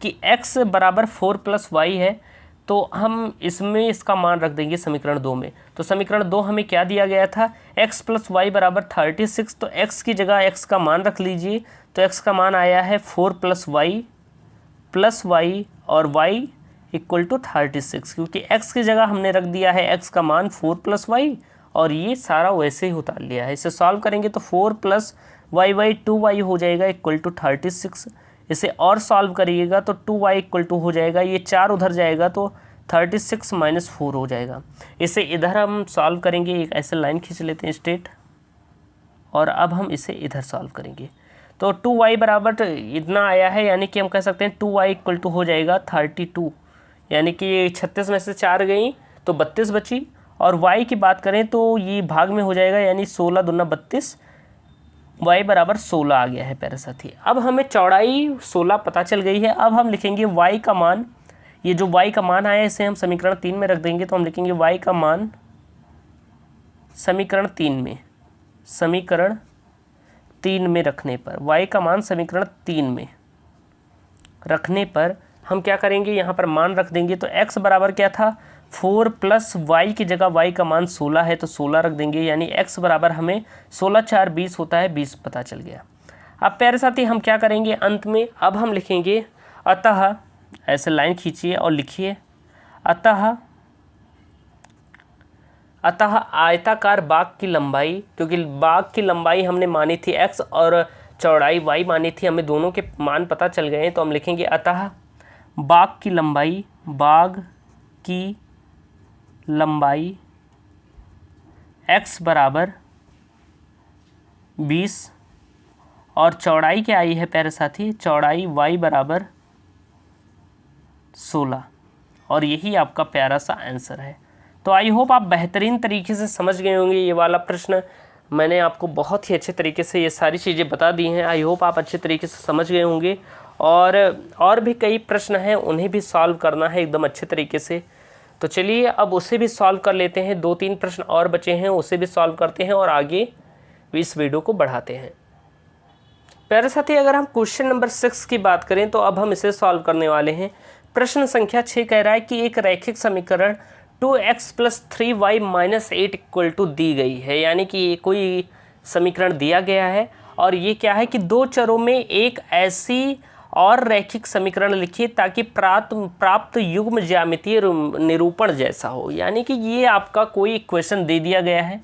कि x बराबर 4 + y है, तो हम इसमें इसका मान रख देंगे समीकरण 2 में। तो समीकरण 2 हमें क्या दिया गया था, x + y बराबर 36, तो x की जगह x का मान रख लीजिए। तो x का मान आया है 4 + y और y = 36, क्योंकि x की जगह हमने रख दिया है x का मान 4 + y, और ये सारा वैसे ही उतार लिया है। इसे सॉल्व करेंगे तो 4 + y 2y हो जाएगा = 36। इसे और सॉल्व करिएगा तो 2y = हो जाएगा, ये 4 उधर जाएगा तो 36 - 4 हो जाएगा। इसे इधर हम सॉल्व करेंगे, एक ऐसे लाइन खींच लेते हैं स्ट्रेट, और अब हम इसे इधर सॉल्व करेंगे। तो 2y बराबर इतना आया है, यानी कि हम कह सकते हैं 2y = हो जाएगा 32, यानी कि 36 में से 4 गई तो 32 बची। और y की बात करें तो ये भाग में हो जाएगा, यानी 16 दूना 32, y बराबर 16 आ गया है प्यारे साथी। अब हमें चौड़ाई 16 पता चल गई है। अब हम लिखेंगे y का मान, ये जो y का मान आया इसे हम समीकरण 3 में रख देंगे। तो हम लिखेंगे y का मान समीकरण 3 में रखने पर, y का मान समीकरण 3 में रखने पर हम क्या करेंगे, यहाँ पर मान रख देंगे। तो x बराबर क्या था 4 प्लस y की जगह y का मान 16 है तो 16 रख देंगे, यानी x बराबर हमें 16 4 20 होता है, 20 पता चल गया। अब प्यारे साथी हम क्या करेंगे अंत में, अब हम लिखेंगे अतः, ऐसे लाइन खींचिए और लिखिए अतः आयताकार बाग की लंबाई, क्योंकि बाग की लंबाई हमने मानी थी x और चौड़ाई y मानी थी, हमें दोनों के मान पता चल गए हैं। तो हम लिखेंगे अतः बाग की लंबाई x बराबर 20 और चौड़ाई क्या आई है प्यारे साथी, चौड़ाई y बराबर 16, और यही आपका प्यारा सा आंसर है। तो आई होप आप बेहतरीन तरीके से समझ गए होंगे ये वाला प्रश्न। मैंने आपको बहुत ही अच्छे तरीके से ये सारी चीज़ें बता दी हैं। आई होप आप अच्छे तरीके से समझ गए होंगे, और भी कई प्रश्न हैं उन्हें भी सॉल्व करना है एकदम अच्छे तरीके से। तो चलिए अब उसे भी सॉल्व कर लेते हैं। 2-3 प्रश्न और बचे हैं, उसे भी सॉल्व करते हैं और आगे इस वीडियो को बढ़ाते हैं। प्यारे साथी अगर हम क्वेश्चन नंबर 6 की बात करें तो अब हम इसे सॉल्व करने वाले हैं। प्रश्न संख्या 6 कह रहा है कि एक रैखिक समीकरण 2x + 3y - 8 = दी गई है, यानी कि ये कोई समीकरण दिया गया है और ये क्या है कि दो चरों में एक ऐसी और रैखिक समीकरण लिखिए ताकि प्राप्त युग्म ज्यामितीय निरूपण जैसा हो। यानी कि ये आपका कोई इक्वेशन दे दिया गया है,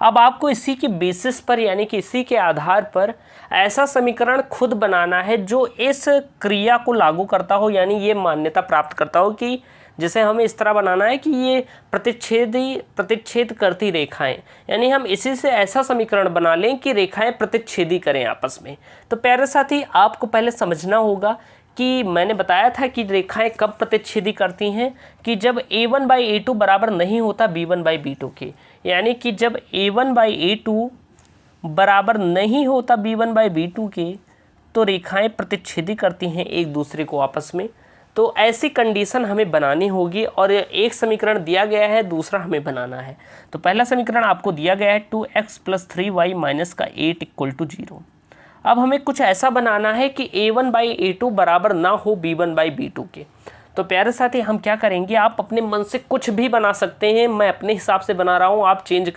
अब आपको इसी के बेसिस पर यानी कि इसी के आधार पर ऐसा समीकरण खुद बनाना है जो इस क्रिया को लागू करता हो, यानी ये मान्यता प्राप्त करता हो कि जैसे हमें इस तरह बनाना है कि ये प्रतिच्छेद करती रेखाएं, यानी हम इसी से ऐसा समीकरण बना लें कि रेखाएं प्रतिच्छेदी करें आपस में। तो प्यारे साथी आपको पहले समझना होगा कि मैंने बताया था कि रेखाएं कब प्रतिच्छेदी करती हैं, कि जब a1/a2 बराबर नहीं होता b1/b2 के, यानी कि जब a1/a2 बराबर नहीं होता b1/b2 के तो रेखाएं प्रतिच्छेदी करती हैं एक दूसरे को आपस में। तो ऐसी कंडीशन हमें बनानी होगी और एक समीकरण दिया गया है, दूसरा हमें बनाना है। तो पहला समीकरण आपको दिया गया है 2x + 3y - 8 = 0। अब हमें कुछ ऐसा बनाना है कि a1/a2 बराबर ना हो b1/b2 के। तो प्यारे साथी हम क्या करेंगे, आप अपने मन से कुछ भी बना सकते हैं, मैं अपने हिसाब से बना रहा हूँ, आप चेंज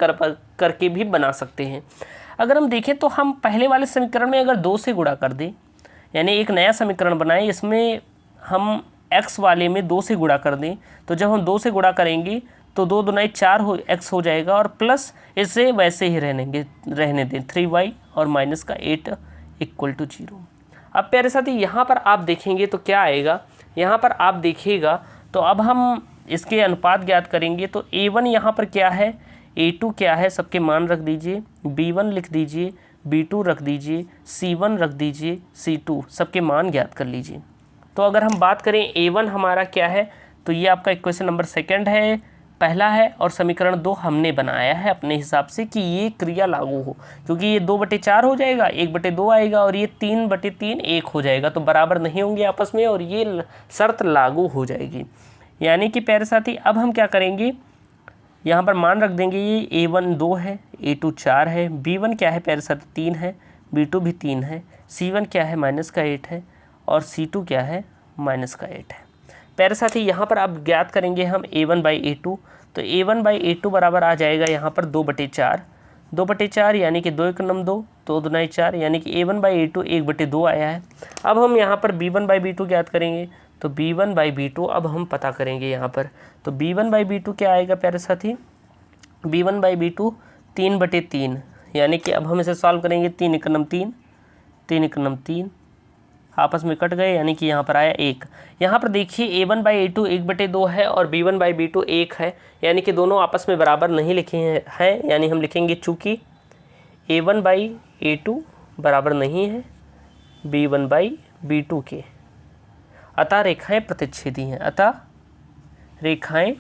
करके भी बना सकते हैं। अगर हम देखें तो हम पहले वाले समीकरण में अगर 2 से गुणा कर दें, यानी एक नया समीकरण बनाएं, इसमें हम x वाले में 2 से गुणा कर दें, तो जब हम 2 से गुणा करेंगे तो 2 दूना 4 x हो जाएगा और प्लस इसे वैसे ही रहने दें 3y और -8 = 0। अब प्यारे साथी यहाँ पर आप देखेंगे तो क्या आएगा, यहाँ पर आप देखिएगा तो अब हम इसके अनुपात ज्ञात करेंगे। तो a1 यहाँ पर क्या है, a2 क्या है, सबके मान रख दीजिए, b1 लिख दीजिए, b2 रख दीजिए, c1 रख दीजिए, c2 सबके मान ज्ञात कर लीजिए। तो अगर हम बात करें a1 हमारा क्या है, तो ये आपका इक्वेशन नंबर 2 है, पहला है, और समीकरण 2 हमने बनाया है अपने हिसाब से कि ये क्रिया लागू हो, क्योंकि ये 2/4 हो जाएगा, 1/2 आएगा और ये 3/3 1 हो जाएगा, तो बराबर नहीं होंगे आपस में और ये शर्त लागू हो जाएगी। यानी कि प्यारे साथी अब हम क्या करेंगे, यहाँ पर मान रख देंगे, ये a1 2 है, a2 4 है, b1 क्या है प्यारे साथी 3 है, b2 भी 3 है, c1 क्या है -8 है और c2 क्या है -8 है। प्यारे साथी यहाँ पर आप ज्ञात करेंगे हम a1/a2, तो a1/a2 बराबर आ जाएगा यहाँ पर 2/4 यानी कि 2 × 9 2, 2 दूना 4, यानी कि a1/a2 1/2 आया है। अब हम यहाँ पर b1/b2 ज्ञात करेंगे, तो b1/b2 अब हम पता करेंगे यहाँ पर, तो b1/b2 क्या आएगा प्यारे साथी, b1/b2 3/3, यानी कि अब हम इसे सॉल्व करेंगे, 3 × 9 3, 3 × 9 3 आपस में कट गए, यानी कि यहाँ पर आया 1। यहाँ पर देखिए a1/a2 1/2 है और b1/b2 1 है, यानी कि दोनों आपस में बराबर नहीं लिखे हैं, यानी हम लिखेंगे चूँकि a1/a2 बराबर नहीं है b1/b2 के, अतः रेखाएं प्रतिच्छेदी हैं, अतः रेखाएं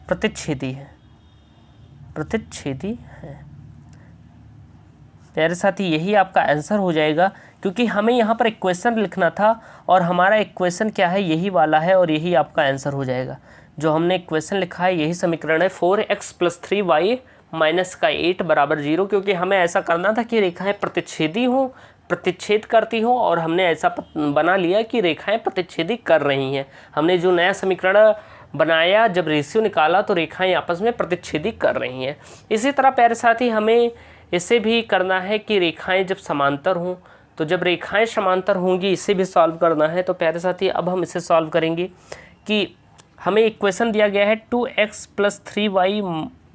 प्रतिच्छेदी हैं। प्रतिच्छेदी हैं। प्यारे साथी यही आपका आंसर हो जाएगा, क्योंकि हमें यहाँ पर इक्वेशन लिखना था और हमारा इक्वेशन क्या है, यही वाला है और यही आपका आंसर हो जाएगा। जो हमने इक्वेशन लिखा है यही समीकरण है 4x + 3y - 8 = 0, क्योंकि हमें ऐसा करना था कि रेखाएं प्रतिच्छेदी हों, प्रतिच्छेद करती हों, और हमने ऐसा बना लिया कि रेखाएं प्रतिच्छेदी कर रही हैं। हमने जो नया समीकरण बनाया, जब रेशियो निकाला तो रेखाएं आपस में प्रतिच्छेदी कर रही हैं। इसी तरह प्यारे साथी हमें इसे भी करना है कि रेखाएं जब समांतर हों, तो जब रेखाएं समांतर होंगी इसे भी सॉल्व करना है। तो प्यारे साथी अब हम इसे सॉल्व करेंगे कि हमें इक्वेशन दिया गया है 2x + 3y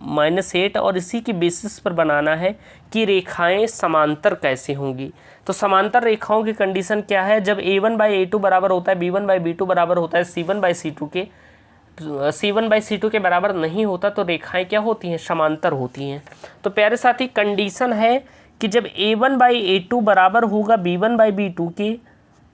- 8 और इसी की बेसिस पर बनाना है कि रेखाएं समांतर कैसे होंगी। तो समांतर रेखाओं की कंडीशन क्या है, जब a1/a2 बराबर होता है b1/b2 बराबर होता है c1/c2 के, c1/c2 के बराबर नहीं होता तो रेखाएं क्या होती हैं, समांतर होती हैं। तो प्यारे साथी कंडीशन है कि जब a1/a2 बराबर होगा b1/b2 के,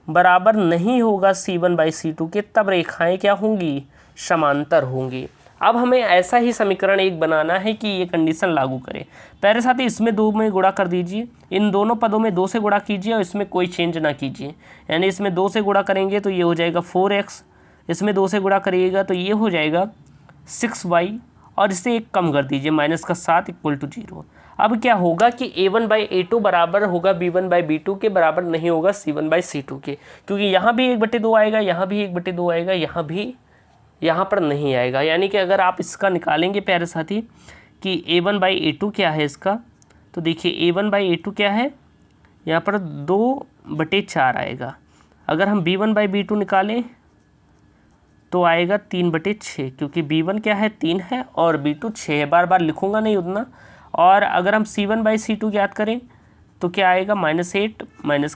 बराबर नहीं होगा c1/c2 के, तब रेखाएं क्या होंगी, समांतर होंगी। अब हमें ऐसा ही समीकरण एक बनाना है कि ये कंडीशन लागू करें। प्यारे साथी इसमें 2 में गुणा कर दीजिए, इन दोनों पदों में 2 से गुणा कीजिए और इसमें कोई चेंज ना कीजिए। यानी इसमें 2 से गुणा करेंगे तो ये हो जाएगा 4x, इसमें 2 से गुणा करिएगा तो ये हो जाएगा 6y, और इसे एक कम कर दीजिए -7 = 0। अब क्या होगा कि a1/a2 बराबर होगा b1/b2 के, बराबर नहीं होगा c1/c2 के, क्योंकि यहाँ भी 1/2 आएगा, यहाँ भी 1/2 आएगा, यहाँ पर नहीं आएगा। यानी कि अगर आप इसका निकालेंगे प्यारे साथी कि a1/a2 क्या है इसका, तो देखिए a1/a2 क्या है, यहाँ पर 2/4 आएगा। अगर हम b1/b2 निकालें तो आएगा 3/6, क्योंकि b1 क्या है, 3 है और b2 6 है। बार बार लिखूंगा नहीं उतना। और अगर हम c1/c2 याद करें तो क्या आएगा, -8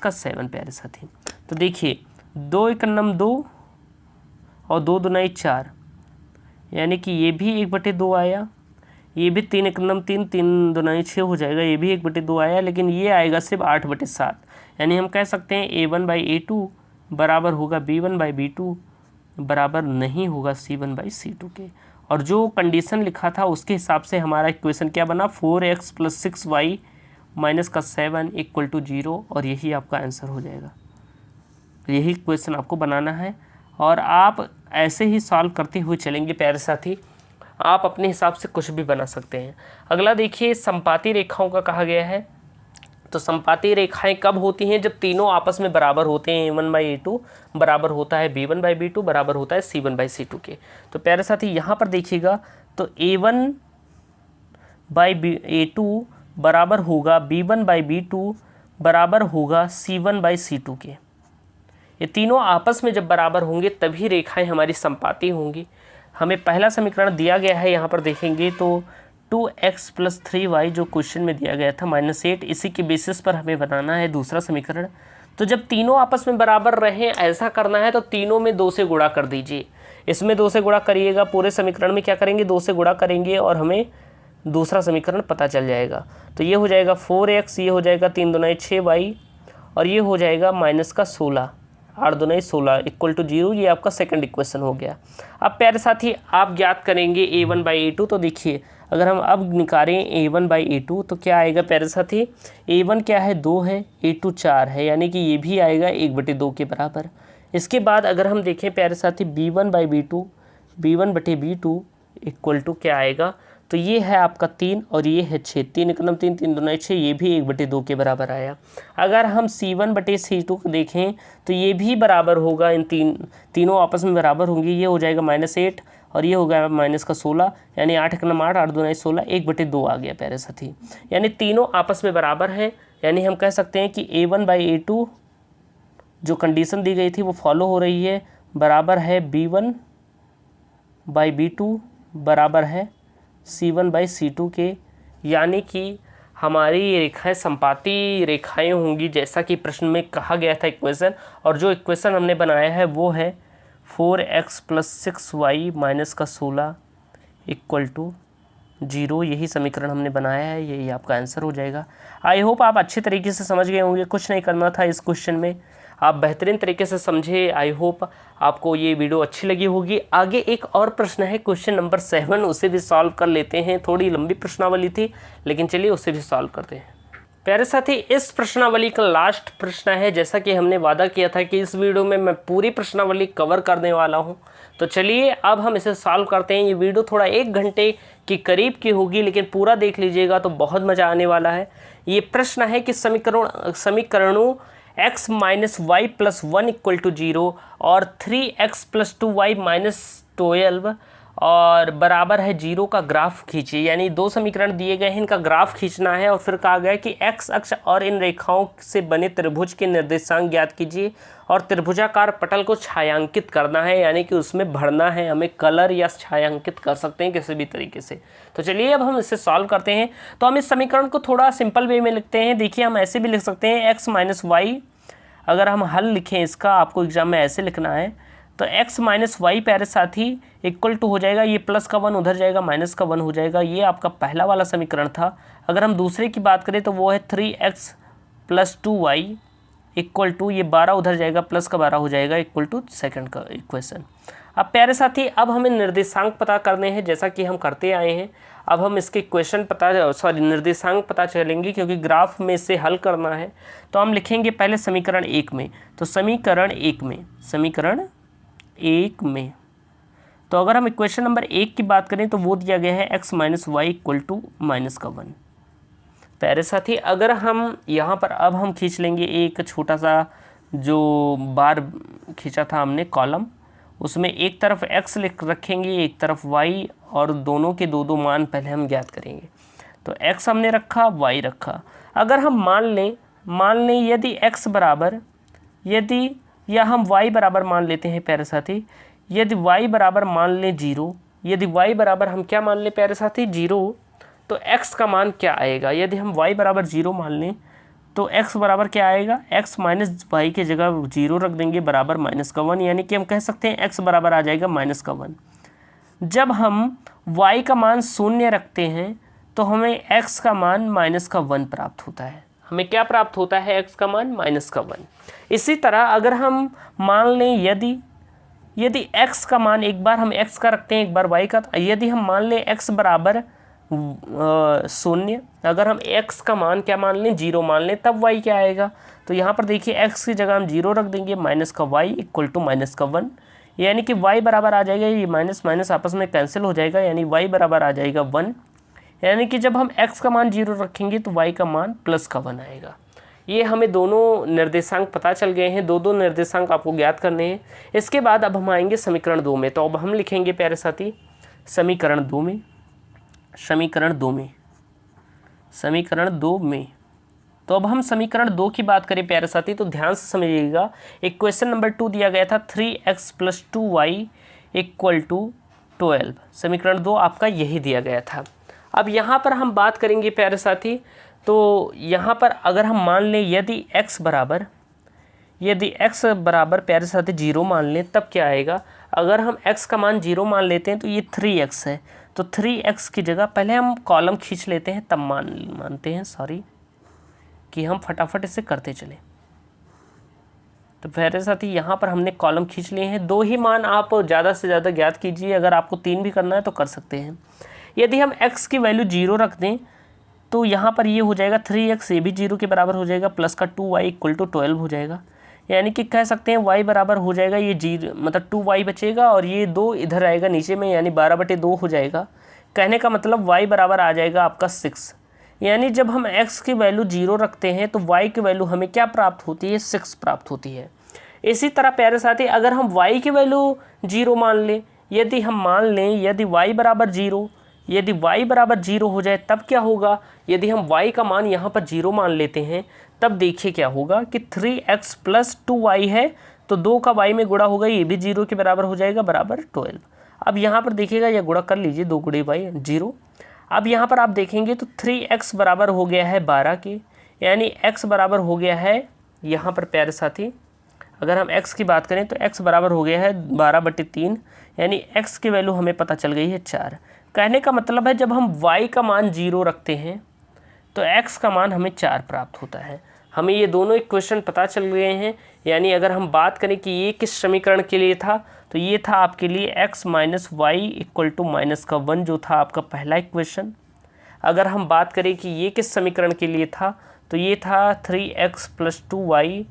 - 7 प्यारे साथी। तो देखिए 2 × 2 और 2 दूनी 4, यानी कि ये भी 1/2 आया, ये भी 3 × 3, 3 दूनी 6 हो जाएगा, ये भी 1/2 आया, लेकिन ये आएगा सिर्फ 8/7। यानी हम कह सकते हैं a1/a2 बराबर होगा b1/b2, बराबर नहीं होगा c1/c2 के। और जो कंडीशन लिखा था उसके हिसाब से हमारा इक्वेशन क्या बना, 4x + 6y - 7 = 0, और यही आपका आंसर हो जाएगा। यही इक्वेशन आपको बनाना है और आप ऐसे ही सॉल्व करते हुए चलेंगे प्यारे साथी। आप अपने हिसाब से कुछ भी बना सकते हैं। अगला देखिए संपाती रेखाओं का कहा गया है। तो संपाती रेखाएं कब होती हैं, जब तीनों आपस में बराबर होते हैं। a1/a2 बराबर होता है b1/b2 बराबर होता है c1/c2 के। तो प्यारे साथी यहाँ पर देखिएगा, तो a1/a2 बराबर होगा b1/b2 बराबर होगा c1/c2 के। ये तीनों आपस में जब बराबर होंगे तभी रेखाएं हमारी संपाती होंगी। हमें पहला समीकरण दिया गया है, यहाँ पर देखेंगे तो 2x + 3y जो क्वेश्चन में दिया गया था -8, इसी के बेसिस पर हमें बनाना है दूसरा समीकरण। तो जब तीनों आपस में बराबर रहें, ऐसा करना है तो तीनों में 2 से गुणा कर दीजिए। इसमें 2 से गुणा करिएगा, पूरे समीकरण में क्या करेंगे, 2 से गुणा करेंगे और हमें दूसरा समीकरण पता चल जाएगा। तो ये हो जाएगा 4x, ये हो जाएगा 3 दूनी 6y, और ये हो जाएगा -16, 8 दूनी 16 = 0। ये आपका सेकंड इक्वेशन हो गया। अब प्यारे साथी आप ज्ञात करेंगे a1/a2। तो देखिए अगर हम अब निकालें a1/a2 तो क्या आएगा प्यारे साथी, a1 क्या है, 2 है, a2 4 है, यानी कि ये भी आएगा 1/2 के बराबर। इसके बाद अगर हम देखें प्यारे साथी b1/b2 = क्या आएगा, तो ये है आपका 3 और ये है 6, 3 × 3, 3 दूनी 6, ये भी 1/2 के बराबर आया। अगर हम c1/c2 को देखें तो ये भी बराबर होगा, इन तीनों आपस में बराबर होंगी। ये हो जाएगा -8 और ये हो गया -16, यानी 8 × 8, 8 दूनी 16, 1/2 आ गया प्यारे साथी। यानी तीनों आपस में बराबर हैं। यानी हम कह सकते हैं कि a1/a2 जो कंडीशन दी गई थी वो फॉलो हो रही है, बराबर है b1/b2 बराबर है c1/c2 के। यानी कि हमारी रेखाएं संपाती रेखाएं होंगी, जैसा कि प्रश्न में कहा गया था इक्वेशन। और जो इक्वेशन हमने बनाया है वो है 4x + 6y - 16 = 0। यही समीकरण हमने बनाया है, यही आपका आंसर हो जाएगा। आई होप आप अच्छे तरीके से समझ गए होंगे। कुछ नहीं करना था इस क्वेश्चन में, आप बेहतरीन तरीके से समझे। आई होप आपको ये वीडियो अच्छी लगी होगी। आगे एक और प्रश्न है क्वेश्चन नंबर 7, उसे भी सॉल्व कर लेते हैं। थोड़ी लंबी प्रश्नावली थी लेकिन चलिए उसे भी सॉल्व करते हैं। प्यारे साथी, इस प्रश्नावली का लास्ट प्रश्न है। जैसा कि हमने वादा किया था कि इस वीडियो में मैं पूरी प्रश्नावली कवर करने वाला हूं, तो चलिए अब हम इसे सॉल्व करते हैं। ये वीडियो थोड़ा 1 घंटे की करीब की होगी, लेकिन पूरा देख लीजिएगा तो बहुत मज़ा आने वाला है। ये प्रश्न है कि समीकरणों x minus Y plus 1 equal to 0 और 3x प्लस 2y माइनस 12 और बराबर है 0 का ग्राफ खींचिए। यानी 2 समीकरण दिए गए हैं, इनका ग्राफ खींचना है। और फिर कहा गया कि x अक्ष और इन रेखाओं से बने त्रिभुज के निर्देशांक ज्ञात कीजिए और त्रिभुजाकार पटल को छायांकित करना है, यानी कि उसमें भरना है। हमें कलर या छायांकित कर सकते हैं किसी भी तरीके से। तो चलिए अब हम इसे सॉल्व करते हैं। तो हम इस समीकरण को थोड़ा सिंपल वे में लिखते हैं। देखिए, हम ऐसे भी लिख सकते हैं x माइनस वाई। अगर हम हल लिखें इसका, आपको एग्जाम में ऐसे लिखना है, तो x माइनस वाई प्यारे साथी इक्वल टू हो जाएगा, ये प्लस का 1 उधर जाएगा, माइनस का 1 हो जाएगा। ये आपका पहला वाला समीकरण था। अगर हम दूसरे की बात करें तो वो है 3x plus 2y equal to, ये 12 उधर जाएगा, प्लस का 12 हो जाएगा, इक्वल टू सेकंड का इक्वेशन। अब प्यारे साथी, अब हमें निर्देशांक पता करने हैं, जैसा कि हम करते आए हैं। अब हम इसके निर्देशांक पता चलेंगे, क्योंकि ग्राफ में इसे हल करना है। तो हम लिखेंगे पहले समीकरण 1 में। तो समीकरण 1 में तो अगर हम इक्वेशन नंबर 1 की बात करें तो वो दिया गया है x minus Y equal to minus का 1। प्यारे साथी, अगर हम यहाँ पर अब हम खींच लेंगे एक छोटा सा जो बार खींचा था हमने कॉलम, उसमें एक तरफ x लिख रखेंगे, एक तरफ y, और दोनों के दो मान पहले हम ज्ञात करेंगे। तो x हमने रखा, y रखा। अगर हम मान लें यदि x बराबर, या हम y बराबर मान लेते हैं प्यारे साथी, यदि y बराबर मान लें 0, यदि y बराबर हम क्या मान लें प्यारे साथी 0, तो x का मान क्या आएगा। यदि हम y बराबर 0 मान लें तो x बराबर क्या आएगा, x माइनस वाई की जगह 0 रख देंगे, बराबर माइनस का 1, यानी कि हम कह सकते हैं x बराबर आ जाएगा माइनस का 1। जब हम y का मान 0 रखते हैं तो हमें x का मान माइनस का 1 प्राप्त होता है। हमें क्या प्राप्त होता है, x का मान माइनस का 1। इसी तरह अगर हम मान लें यदि x का मान, एक बार हम x का रखते हैं, एक बार y का, यदि हम मान लें x बराबर 0, अगर हम x का मान क्या मान लें 0 मान लें, तब y क्या आएगा। तो यहाँ पर देखिए x की जगह हम 0 रख देंगे, माइनस का y इक्वल टू माइनस का 1, यानी कि y बराबर आ जाएगा, ये माइनस माइनस आपस में कैंसिल हो जाएगा, यानी y बराबर आ जाएगा 1। यानी कि जब हम x का मान 0 रखेंगे तो y का मान प्लस का 1 आएगा। ये हमें दोनों निर्देशांक पता चल गए हैं। दो निर्देशांक आपको ज्ञात करने हैं। इसके बाद अब हम आएंगे समीकरण 2 में। तो अब हम लिखेंगे प्यारे साथी समीकरण 2 में। तो अब हम समीकरण 2 की बात करें प्यारे साथी, तो ध्यान से समझिएगा। इक्वेशन नंबर 2 दिया गया था 3x plus 2y equal to 12। समीकरण 2 आपका यही दिया गया था। अब यहाँ पर हम बात करेंगे प्यारे साथी, तो यहाँ पर अगर हम मान लें यदि x बराबर प्यारे साथी 0 मान लें, तब क्या आएगा। अगर हम x का मान 0 मान लेते हैं तो ये 3x है, तो 3x की जगह पहले हम कॉलम खींच लेते हैं, तब मानते हैं कि हम फटाफट इसे करते चले। तो प्यारे साथी यहाँ पर हमने कॉलम खींच लिए हैं। 2 ही मान आप ज़्यादा से ज़्यादा ज्ञात कीजिए, अगर आपको 3 भी करना है तो कर सकते हैं। यदि हम x की वैल्यू 0 रख दें तो यहाँ पर ये हो जाएगा 3x, ये भी 0 के बराबर हो जाएगा, प्लस का 2y इक्वल टू 12 हो जाएगा। यानी कि कह सकते हैं y बराबर हो जाएगा, ये 0 मतलब 2y बचेगा और ये 2 इधर आएगा नीचे में, यानी 12/2 हो जाएगा। कहने का मतलब y बराबर आ जाएगा आपका 6। यानी जब हम x की वैल्यू 0 रखते हैं तो y की वैल्यू हमें क्या प्राप्त होती है, 6 प्राप्त होती है। इसी तरह प्यारे साथी अगर हम y की वैल्यू 0 मान लें, यदि y बराबर 0 हो जाए, तब क्या होगा। यदि हम y का मान यहाँ पर 0 मान लेते हैं, तब देखिए क्या होगा कि 3x प्लस 2y है, तो 2 का y में गुणा होगा, ये भी 0 के बराबर हो जाएगा, बराबर 12। अब यहाँ पर देखिएगा, यह गुणा कर लीजिए, 2 गुणे y 0। अब यहाँ पर आप देखेंगे तो 3x बराबर हो गया है 12 के, यानी x बराबर हो गया है यहाँ पर प्यारे साथी, अगर हम x की बात करें तो x बराबर हो गया है 12/3, यानी x की वैल्यू हमें पता चल गई है 4। कहने का मतलब है जब हम y का मान 0 रखते हैं तो x का मान हमें 4 प्राप्त होता है। हमें ये दोनों इक्वेशन पता चल गए हैं। यानी अगर हम बात करें कि ये किस समीकरण के लिए था, तो ये था आपके लिए x minus Y equal to minus का 1, जो था आपका पहला इक्वेशन। अगर हम बात करें कि ये किस समीकरण के लिए था, तो ये था 3x plus 2y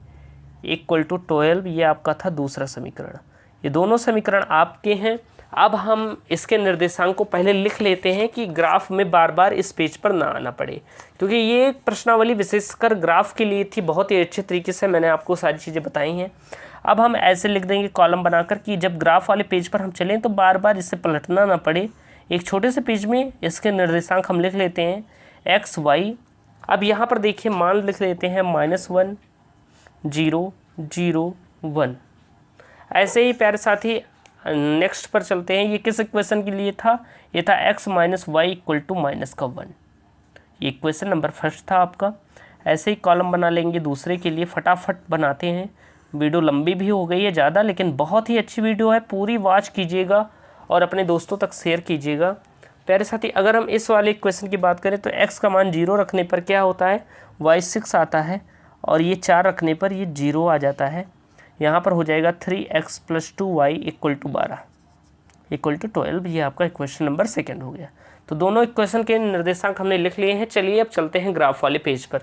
equal to 12, ये आपका था दूसरा समीकरण। ये दोनों समीकरण आपके हैं। अब हम इसके निर्देशांक को पहले लिख लेते हैं कि ग्राफ में बार बार इस पेज पर ना आना पड़े, क्योंकि ये प्रश्नावली विशेषकर ग्राफ के लिए थी। बहुत ही अच्छे तरीके से मैंने आपको सारी चीज़ें बताई हैं। अब हम ऐसे लिख देंगे कॉलम बनाकर कि जब ग्राफ वाले पेज पर हम चलें तो बार बार इसे पलटना ना पड़े। एक छोटे से पेज में इसके निर्देशांक हम लिख लेते हैं एक्स वाई। अब यहाँ पर देखिए मान लिख लेते हैं -1 0 0 1। ऐसे ही प्यारे साथी नेक्स्ट पर चलते हैं। ये किस इक्वेशन के लिए था? ये था x minus Y equal to minus का 1। ये इक्वेशन नंबर फर्स्ट था आपका। ऐसे ही कॉलम बना लेंगे दूसरे के लिए। फटाफट बनाते हैं, वीडियो लंबी भी हो गई है ज़्यादा, लेकिन बहुत ही अच्छी वीडियो है। पूरी वॉच कीजिएगा और अपने दोस्तों तक शेयर कीजिएगा। प्यारे साथी अगर हम इस वाले इक्वेशन की बात करें तो x का मान 0 रखने पर क्या होता है? y 6 आता है और ये 4 रखने पर ये 0 आ जाता है। यहाँ पर हो जाएगा 3x plus 2y equal to 12 equal to 12। ये आपका इक्वेशन नंबर सेकंड हो गया। तो दोनों इक्वेशन के निर्देशांक हमने लिख लिए हैं। चलिए अब चलते हैं ग्राफ वाले पेज पर।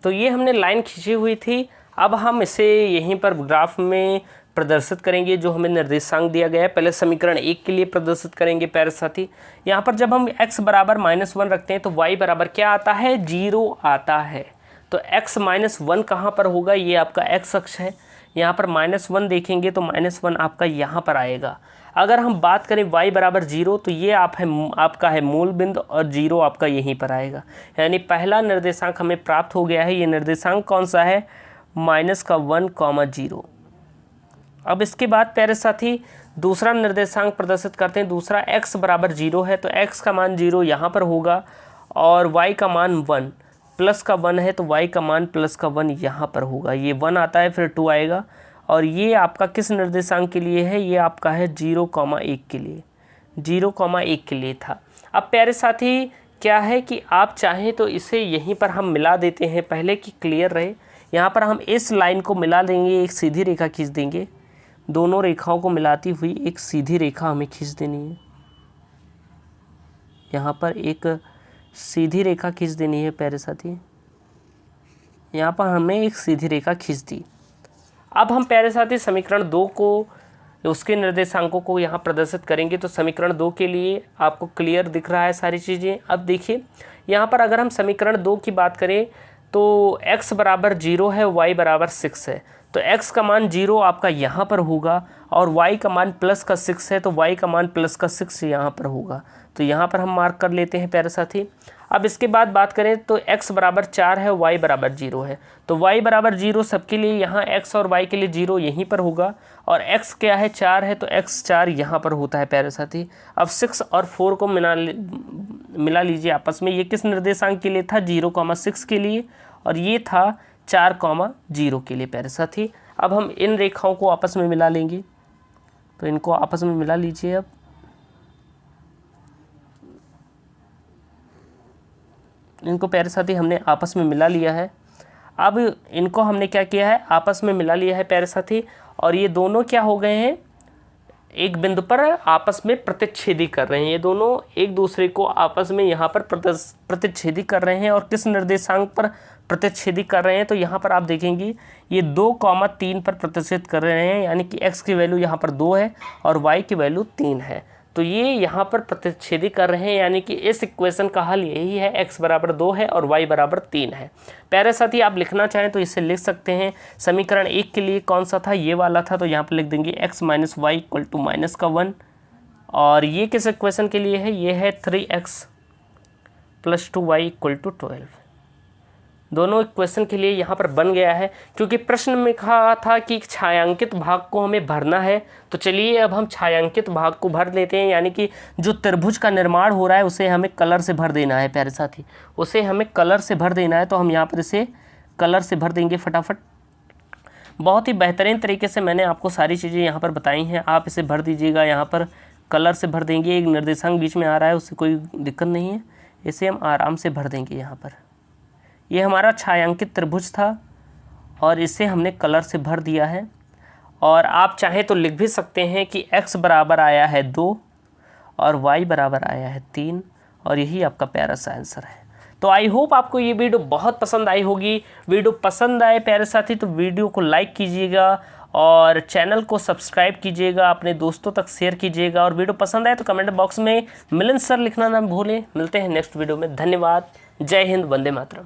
तो ये हमने लाइन खींची हुई थी। अब हम इसे यहीं पर ग्राफ में प्रदर्शित करेंगे जो हमें निर्देशांक दिया गया है। पहले समीकरण 1 के लिए प्रदर्शित करेंगे प्यारे साथी। यहाँ पर जब हम x बराबर -1 रखते हैं तो y बराबर क्या आता है? 0 आता है। तो x -1 कहाँ पर होगा? ये आपका x अक्ष है। यहाँ पर -1 देखेंगे तो -1 आपका यहाँ पर आएगा। अगर हम बात करें y बराबर 0 तो ये आपका है मूल बिंदु और 0 आपका यहीं पर आएगा। यानी पहला निर्देशांक हमें प्राप्त हो गया है। ये निर्देशांक कौन सा है? -1, 0। अब इसके बाद प्यारे साथी दूसरा निर्देशांक प्रदर्शित करते हैं। दूसरा x बराबर 0 है तो x का मान 0 यहाँ पर होगा और y का मान 1, प्लस का 1 है तो y का मान प्लस का 1 यहाँ पर होगा। ये 1 आता है फिर 2 आएगा। और ये आपका किस निर्देशांक के लिए है? ये आपका है 0,1 के लिए। 0,1 के लिए था। अब प्यारे साथी क्या है कि आप चाहें तो इसे यहीं पर हम मिला देते हैं पहले कि क्लियर रहे। यहाँ पर हम इस लाइन को मिला देंगे, एक सीधी रेखा खींच देंगे। दोनों रेखाओं को मिलाती हुई एक सीधी रेखा हमें खींच देनी है। यहाँ पर एक सीधी रेखा खींच देनी है प्यारे साथी। यहाँ पर हमें एक सीधी रेखा खींच दी। अब हम प्यारे साथी समीकरण 2 को, उसके निर्देशांकों को यहाँ प्रदर्शित करेंगे। तो समीकरण 2 के लिए आपको क्लियर दिख रहा है सारी चीज़ें। अब देखिए यहाँ पर अगर हम समीकरण 2 की बात करें तो x बराबर 0 है, y बराबर 6 है। तो x का मान 0 आपका यहाँ पर होगा और y का मान प्लस का 6 है तो y का मान प्लस का 6 यहाँ पर होगा। तो यहाँ पर हम मार्क कर लेते हैं प्यारे साथी। अब इसके बाद बात करें तो x बराबर 4 है, y बराबर 0 है। तो y बराबर 0 सबके लिए यहाँ x और y के लिए 0 यहीं पर होगा और x क्या है? 4 है तो x 4 यहाँ पर होता है प्यारे साथी। अब 6 और 4 को मिला लीजिए आपस में। ये किस निर्देशांक के लिए था? 0,6 के लिए और ये था 4,0 के लिए प्यारे साथी। अब हम इन रेखाओं को आपस में मिला लेंगे। तो इनको आपस में मिला लीजिए। अब इनको प्यारे साथी हमने आपस में मिला लिया है। अब इनको हमने क्या किया है? आपस में मिला लिया है प्यारे साथी। और ये दोनों क्या हो गए हैं? एक बिंदु पर आपस में प्रतिच्छेदी कर रहे हैं। ये दोनों एक दूसरे को आपस में यहाँ पर प्रतिच्छेदी कर रहे हैं। और किस निर्देशांक पर प्रतिच्छेदी कर रहे हैं? तो यहाँ पर आप देखेंगे ये 2,3 पर प्रतिच्छेद कर रहे हैं। यानी कि x की वैल्यू यहाँ पर 2 है और y की वैल्यू 3 है। तो ये यहाँ पर प्रतिच्छेदी कर रहे हैं। यानी कि इस इक्वेशन का हल यही है, x बराबर 2 है और y बराबर 3 है। प्यारे साथी आप लिखना चाहें तो इसे लिख सकते हैं। समीकरण 1 के लिए कौन सा था? ये वाला था। तो यहाँ पर लिख देंगे x minus Y equal to minus का 1। और ये किस इक्वेशन के लिए है? ये है 3x plus 2y equal to 12। दोनों इक्वेशन के लिए यहाँ पर बन गया है। क्योंकि प्रश्न में कहा था कि छायांकित भाग को हमें भरना है। तो चलिए अब हम छायांकित भाग को भर देते हैं। यानी कि जो त्रिभुज का निर्माण हो रहा है उसे हमें कलर से भर देना है प्यारे साथी। उसे हमें कलर से भर देना है। तो हम यहाँ पर इसे कलर से भर देंगे फटाफट। बहुत ही बेहतरीन तरीके से मैंने आपको सारी चीज़ें यहाँ पर बताई हैं। आप इसे भर दीजिएगा। यहाँ पर कलर से भर देंगे। एक निर्देशांक बीच में आ रहा है, उससे कोई दिक्कत नहीं है। इसे हम आराम से भर देंगे। यहाँ पर ये हमारा छायांकित त्रिभुज था और इसे हमने कलर से भर दिया है। और आप चाहें तो लिख भी सकते हैं कि x बराबर आया है 2 और y बराबर आया है 3 और यही आपका प्यारा सा आंसर है। तो आई होप आपको ये वीडियो बहुत पसंद आई होगी। वीडियो पसंद आए प्यारे साथी तो वीडियो को लाइक कीजिएगा और चैनल को सब्सक्राइब कीजिएगा, अपने दोस्तों तक शेयर कीजिएगा। और वीडियो पसंद आए तो कमेंट बॉक्स में मिलन सर लिखना ना भूलें। मिलते हैं नेक्स्ट वीडियो में। धन्यवाद। जय हिंद, वंदे मातरम।